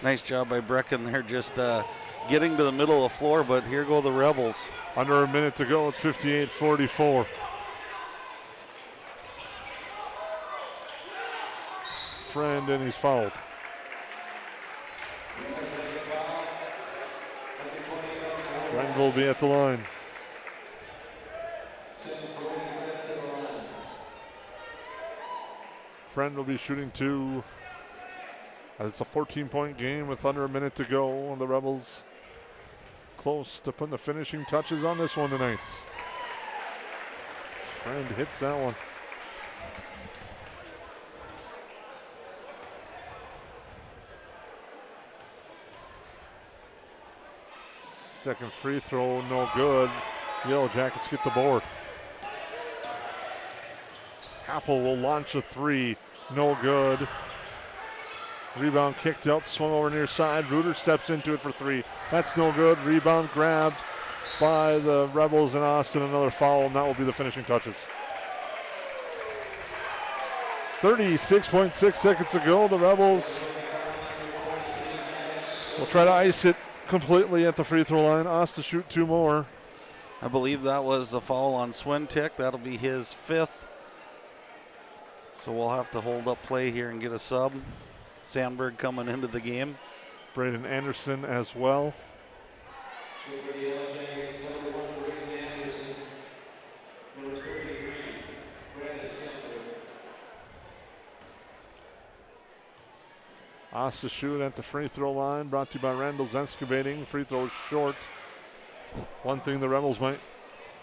Nice job by Brecken there, just getting to the middle of the floor, but here go the Rebels. Under a minute to go, it's 58-44. Friend, and he's fouled. Friend will be at the line. Friend will be shooting two. As it's a 14-point game with under a minute to go. And the Rebels close to putting the finishing touches on this one tonight. Friend hits that one. Second free throw, no good. Yellow Jackets get the board. Apple will launch a three, no good. Rebound kicked out, swung over near side. Reuter steps into it for three. That's no good. Rebound grabbed by the Rebels, and Austin another foul, and that will be the finishing touches. 36.6 seconds to go. The Rebels will try to ice it completely at the free throw line. Oss to shoot two more. I believe that was the foul on Swintick. That'll be his fifth. So we'll have to hold up play here and get a sub. Sandberg coming into the game. Braden Anderson as well. Oss to shoot at the free throw line, brought to you by Randall's Excavating. Free throw is short. One thing the Rebels might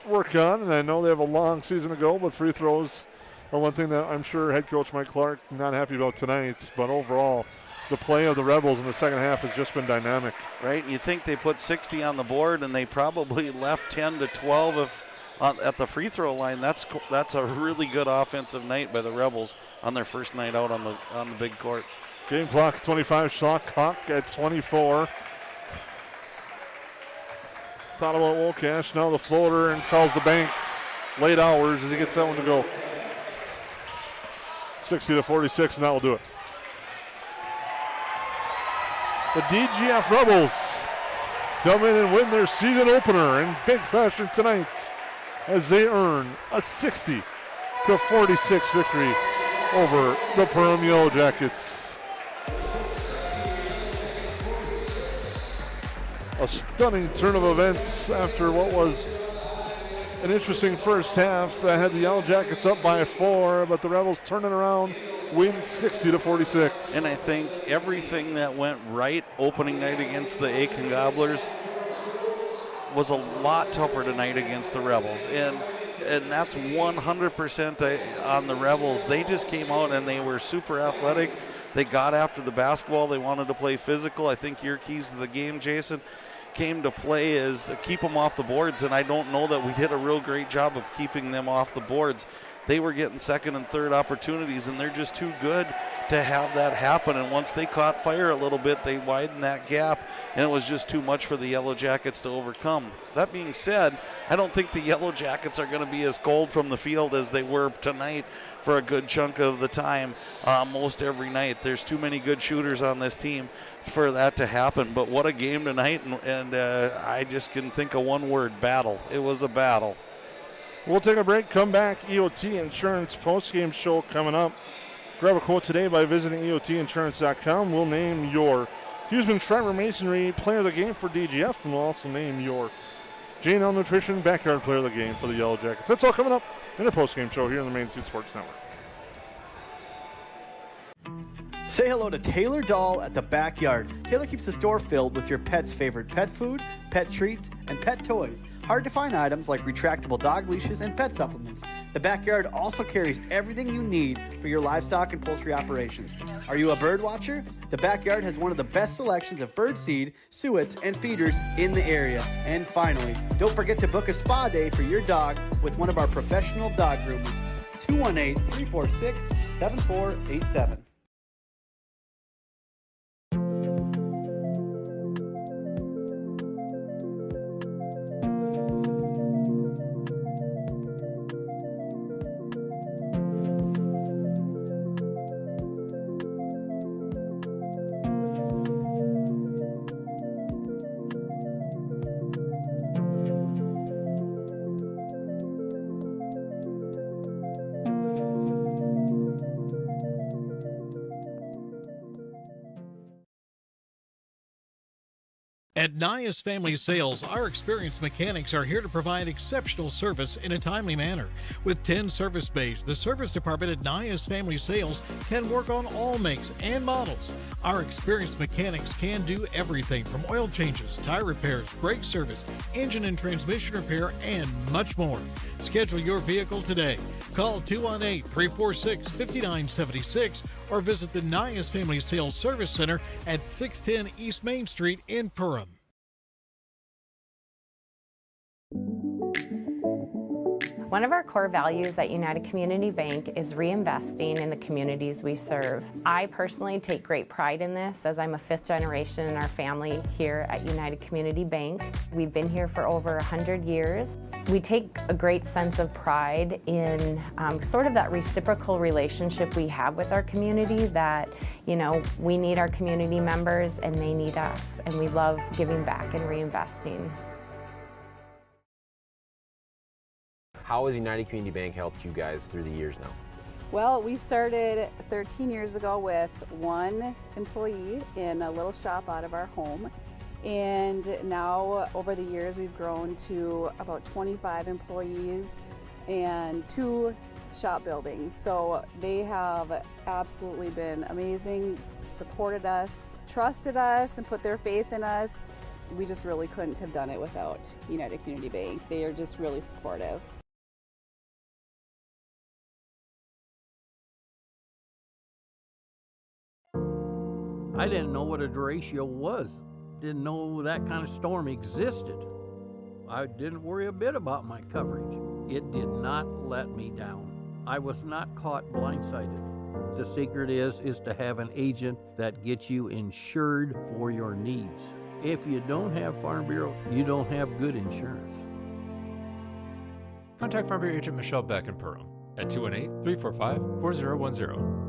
work on, and I know they have a long season to go, but free throws are one thing that I'm sure head coach Mike Clark not happy about tonight. But overall, the play of the Rebels in the second half has just been dynamic. Right, you think they put 60 on the board, and they probably left 10 to 12 at the free throw line. That's a really good offensive night by the Rebels on their first night out on the big court. Game clock 25, shot clock at 24. Thought about Wolcash, now the floater, and calls the bank. Late hours as he gets that one to go. 60 to 46, and that will do it. The DGF Rebels come in and win their season opener in big fashion tonight as they earn a 60 to 46 victory over the Perham Yellow Jackets. A stunning turn of events after what was an interesting first half that had the Yellow Jackets up by 4, but the Rebels turning around, win 60 to 46. And I think everything that went right opening night against the Aiken Gobblers was a lot tougher tonight against the Rebels. And that's 100% on the Rebels. They just came out and they were super athletic. They got after the basketball. They wanted to play physical. I think your keys to the game, Jason, came to play is to keep them off the boards, and I don't know that we did a real great job of keeping them off the boards. They were getting second and third opportunities, and they're just too good to have that happen. And once they caught fire a little bit, they widened that gap, and it was just too much for the Yellow Jackets to overcome. That being said, I don't think the Yellow Jackets are going to be as cold from the field as they were tonight for a good chunk of the time, most every night. There's too many good shooters on this team for that to happen. But what a game tonight, and I just can think of one word: battle. It was a battle. We'll take a break, come back. EOT Insurance postgame show coming up. Grab a quote today by visiting EOTinsurance.com. We'll name your Huseman Schreiber Masonry Player of the Game for DGF, and we'll also name your J&L Nutrition Backyard Player of the Game for the Yellow Jackets. That's all coming up in a postgame show here on the Main Street Sports Network. Say hello to Taylor Doll at the Backyard. Taylor keeps the store filled with your pet's favorite pet food, pet treats, and pet toys. Hard to find items like retractable dog leashes and pet supplements. The Backyard also carries everything you need for your livestock and poultry operations. Are you a bird watcher? The Backyard has one of the best selections of bird seed, suets, and feeders in the area. And finally, don't forget to book a spa day for your dog with one of our professional dog groomers. 218-346-7487. At Nias Family Sales, our experienced mechanics are here to provide exceptional service in a timely manner. With 10 service bays, the service department at Nias Family Sales can work on all makes and models. Our experienced mechanics can do everything from oil changes, tire repairs, brake service, engine and transmission repair, and much more. Schedule your vehicle today. Call 218-346-5976 or visit the Nias Family Sales Service Center at 610 East Main Street in Perham. One of our core values at United Community Bank is reinvesting in the communities we serve. I personally take great pride in this as I'm a 5th generation in our family here at United Community Bank. We've been here for over 100 years. We take a great sense of pride in sort of that reciprocal relationship we have with our community that, you know, we need our community members and they need us, and we love giving back and reinvesting. How has United Community Bank helped you guys through the years now? Well, we started 13 years ago with 1 employee in a little shop out of our home. And now over the years we've grown to about 25 employees and 2 shop buildings. So they have absolutely been amazing, supported us, trusted us, and put their faith in us. We just really couldn't have done it without United Community Bank. They are just really supportive. I didn't know what a derecho was. Didn't know that kind of storm existed. I didn't worry a bit about my coverage. It did not let me down. I was not caught blindsided. The secret is to have an agent that gets you insured for your needs. If you don't have Farm Bureau, you don't have good insurance. Contact Farm Bureau agent Michelle Beck in Perham at 218-345-4010.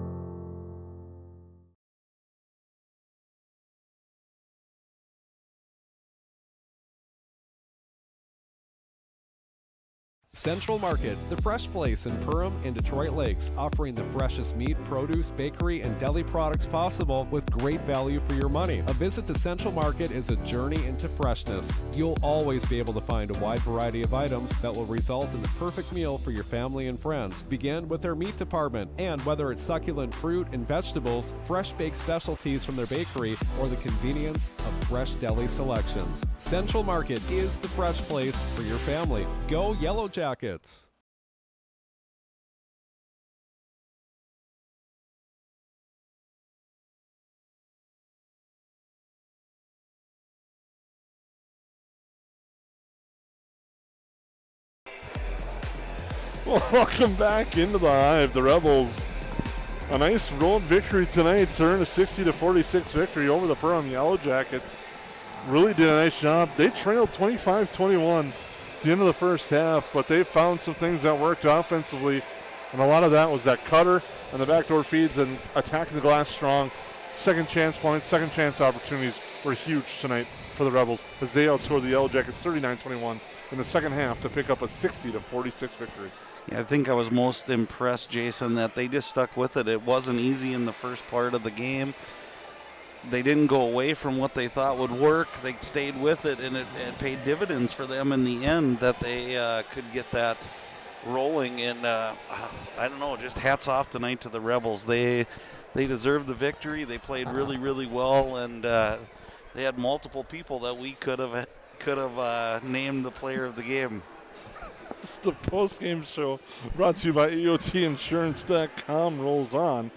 Central Market, the fresh place in Perham and Detroit Lakes, offering the freshest meat, produce, bakery, and deli products possible with great value for your money. A visit to Central Market is a journey into freshness. You'll always be able to find a wide variety of items that will result in the perfect meal for your family and friends. Begin with their meat department, and whether it's succulent fruit and vegetables, fresh baked specialties from their bakery, or the convenience of fresh deli selections. Central Market is the fresh place for your family. Go Yellow Jackets. Well, welcome back into the Hive. The Rebels, a nice road victory tonight. To earn a 60-46 victory over the Perham Yellow Jackets. Really did a nice job. They trailed 25-21 at the end of the first half, but they found some things that worked offensively, and a lot of that was that cutter and the backdoor feeds and attacking the glass strong. Second chance points, second chance opportunities were huge tonight for the Rebels as they outscored the Yellow Jackets 39-21 in the second half to pick up a 60-46 victory. Yeah, I think I was most impressed, Jason, that they just stuck with it. It wasn't easy in the first part of the game. They didn't go away from what they thought would work. They stayed with it, and it paid dividends for them in the end that they could get that rolling. And I don't know, just hats off tonight to the Rebels. They deserved the victory. They played really, really well, and they had multiple people that we could have named the player of the game. This is the postgame show brought to you by EOTinsurance.com rolls on.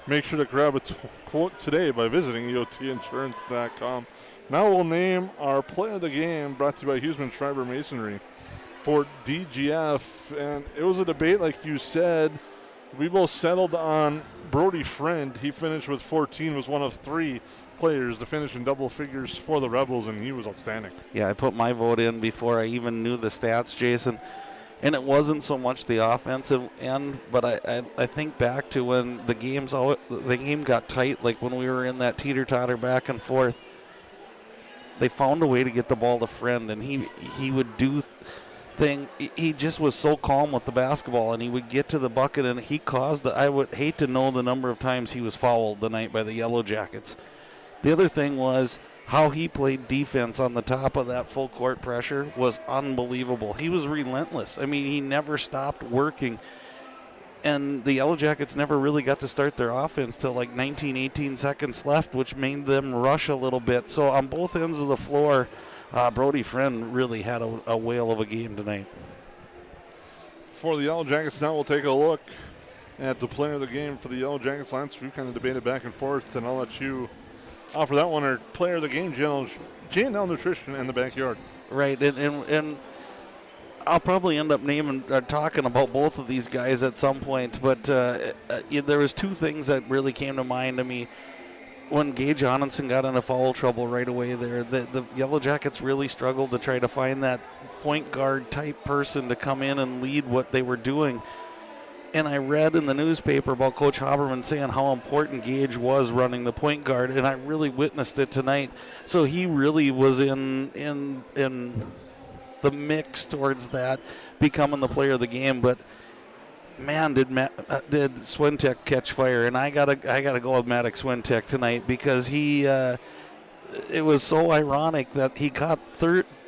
Make sure to grab a quote today by visiting EOTinsurance.com. Now we'll name our player of the game, brought to you by Huseman Schreiber Masonry for DGF. And it was a debate, like you said. We both settled on Brody Friend. He finished with 14, was one of 3 players to finish in double figures for the Rebels, and he was outstanding. Yeah, I put my vote in before I even knew the stats, Jason. And it wasn't so much the offensive end, but I think back to when the game got tight, like when we were in that teeter-totter back and forth. They found a way to get the ball to Friend, and he would do thing. He just was so calm with the basketball, and he would get to the bucket, and he caused I would hate to know the number of times he was fouled tonight by the Yellow Jackets. The other thing was how he played defense on the top of that full court pressure was unbelievable. He was relentless. I mean, he never stopped working. And the Yellow Jackets never really got to start their offense till like 19, 18 seconds left, which made them rush a little bit. So on both ends of the floor, Brody Friend really had a whale of a game tonight. For the Yellow Jackets, now we'll take a look at the player of the game for the Yellow Jackets. Lance, we've kind of debated back and forth, and I'll let you offer that one, our player of the game, J&L Nutrition in the backyard. Right, and I'll probably end up talking about both of these guys at some point, but there was two things that really came to mind to me. When Gage Onenson got into foul trouble right away there, the Yellow Jackets really struggled to try to find that point guard type person to come in and lead what they were doing. And I read in the newspaper about Coach Haberman saying how important Gage was running the point guard, and I really witnessed it tonight. So he really was in the mix towards that, becoming the player of the game. But man, did Swintek catch fire, and I gotta go with Maddox Swintek tonight, because it was so ironic that he caught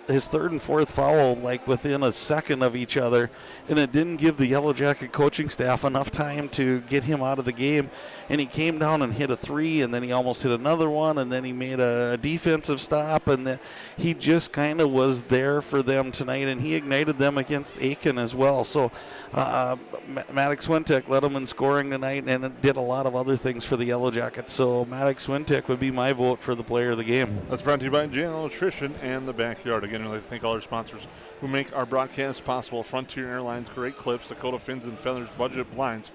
his third and fourth foul like within a second of each other, and it didn't give the Yellow Jacket coaching staff enough time to get him out of the game. And he came down and hit a three, and then he almost hit another one, and then he made a defensive stop, and he just kind of was there for them tonight, and he ignited them against Aiken as well. So Maddox Swintek led them in scoring tonight, and did a lot of other things for the Yellow Jackets. So Maddox Swintek would be my vote for the player of the game. That's brought to you by JNL Nutrition and the Backyard. Again, I'd like to thank all our sponsors who make our broadcast possible. Frontier Airlines, Great Clips, Dakota Fins and Feathers, Budget Blinds,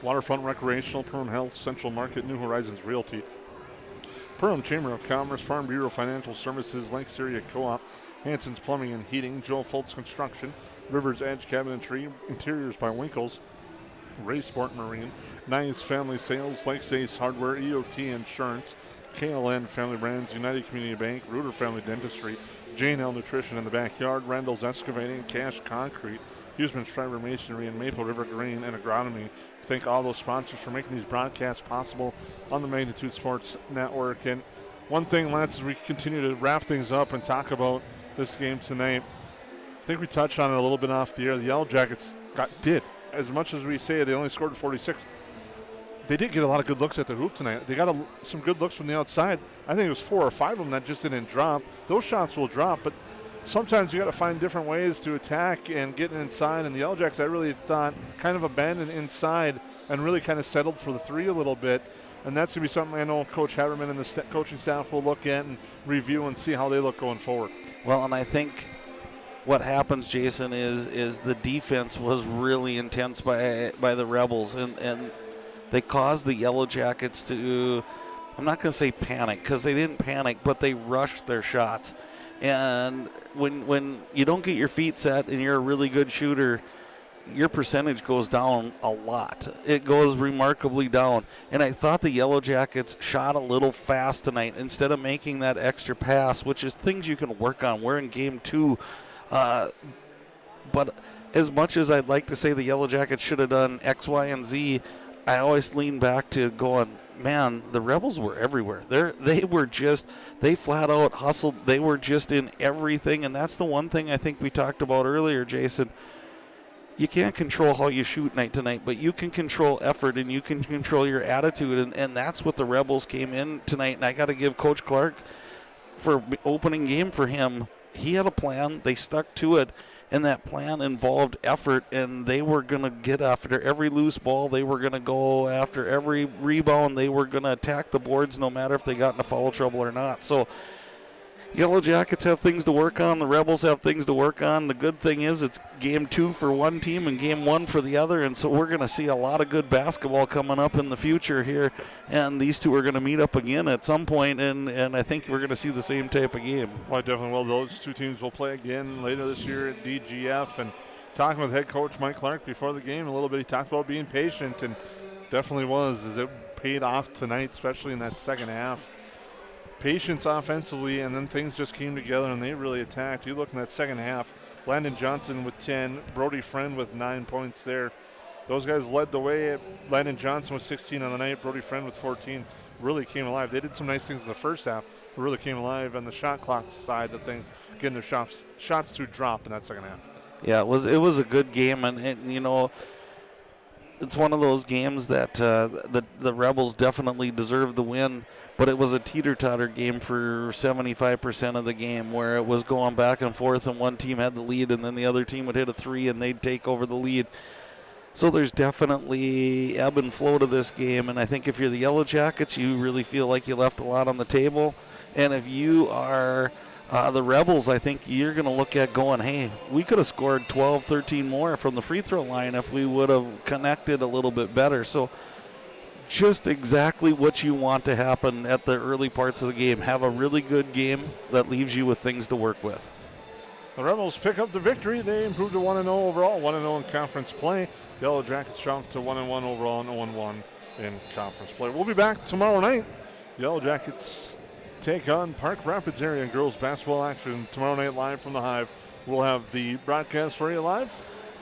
Waterfront Recreational, Perham Health, Central Market, New Horizons Realty, Perham Chamber of Commerce, Farm Bureau Financial Services, Lakes Area Co-op, Hanson's Plumbing and Heating, Joel Foltz Construction, River's Edge Cabinetry, Interiors by Winkles, Ray Sport Marine, Nice Family Sales, Lakes Ace Hardware, EOT Insurance, KLN Family Brands, United Community Bank, Reuter Family Dentistry, J&L Nutrition in the Backyard, Randall's Excavating, Cash Concrete, Huseman Schreiber Masonry, and Maple River Grain and Agronomy. Thank all those sponsors for making these broadcasts possible on the Magnitude Sports Network. And one thing, Lance, as we continue to wrap things up and talk about this game tonight, I think we touched on it a little bit off the air. The Yellow Jackets did. As much as we say they only scored 46, they did get a lot of good looks at the hoop tonight. They got some good looks from the outside. I think it was 4 or 5 of them that just didn't drop. Those shots will drop, but sometimes you got to find different ways to attack and get inside. And the Yellow Jackets, I really thought, kind of abandoned inside and really kind of settled for the three a little bit. And that's going to be something I know Coach Haberman and the coaching staff will look at and review and see how they look going forward. Well, and I think what happens, Jason, is the defense was really intense by the Rebels, and they caused the Yellow Jackets to, I'm not going to say panic, because they didn't panic, but they rushed their shots. And when you don't get your feet set and you're a really good shooter, your percentage goes down a lot. It goes remarkably down. And I thought the Yellow Jackets shot a little fast tonight instead of making that extra pass, which is things you can work on. We're in game 2. But as much as I'd like to say the Yellow Jackets should have done X, Y, and Z, I always lean back to going, man, the Rebels were everywhere. They flat out hustled. They were just in everything, and that's the one thing I think we talked about earlier, Jason. You can't control how you shoot night to night, but you can control effort and you can control your attitude, and that's what the Rebels came in tonight. And I got to give Coach Clark for opening game for him. He had a plan. They stuck to it. And that plan involved effort, and they were going to get after every loose ball. They were going to go after every rebound. They were going to attack the boards no matter if they got into foul trouble or not. So Yellow Jackets have things to work on. The Rebels have things to work on. The good thing is it's game 2 for one team and game 1 for the other, and so we're going to see a lot of good basketball coming up in the future here, and these two are going to meet up again at some point, and I think we're going to see the same type of game. Well, I definitely will. Those two teams will play again later this year at DGF, and talking with head coach Mike Clark before the game a little bit, he talked about being patient, and definitely was, as it paid off tonight, especially in that second half. Patience offensively, and then things just came together and they really attacked. You look in that second half, Landon Johnson with 10, Brody Friend with 9 points there. Those guys led the way. Landon Johnson with 16 on the night, Brody Friend with 14, really came alive. They did some nice things in the first half, but really came alive on the shot clock side of things, getting their shots to drop in that second half. Yeah, it was a good game, and you know, it's one of those games that the Rebels definitely deserved the win, but it was a teeter-totter game for 75% of the game, where it was going back and forth, and one team had the lead, and then the other team would hit a 3, and they'd take over the lead. So there's definitely ebb and flow to this game, and I think if you're the Yellow Jackets, you really feel like you left a lot on the table, and if you are The Rebels, I think you're going to look at going, hey, we could have scored 12, 13 more from the free throw line if we would have connected a little bit better. So just exactly what you want to happen at the early parts of the game. Have a really good game that leaves you with things to work with. The Rebels pick up the victory. They improved to 1-0 overall, 1-0 in conference play. The Yellow Jackets jumped to 1-1 overall and 0-1 in conference play. We'll be back tomorrow night. The Yellow Jackets take on Park Rapids area girls basketball action tomorrow night live from the Hive. We'll have the broadcast for you live.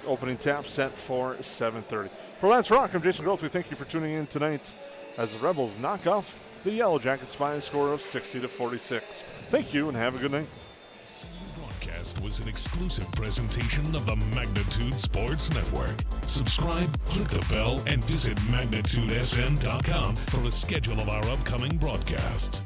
Opening tap set for 7:30. For Let's Rock, I'm Jason Groth. We thank you for tuning in tonight as the Rebels knock off the Yellow Jackets by a score of 60-46. Thank you and have a good night. Broadcast was an exclusive presentation of the Magnitude Sports Network. Subscribe, click the bell, and visit magnitudesn.com for a schedule of our upcoming broadcasts.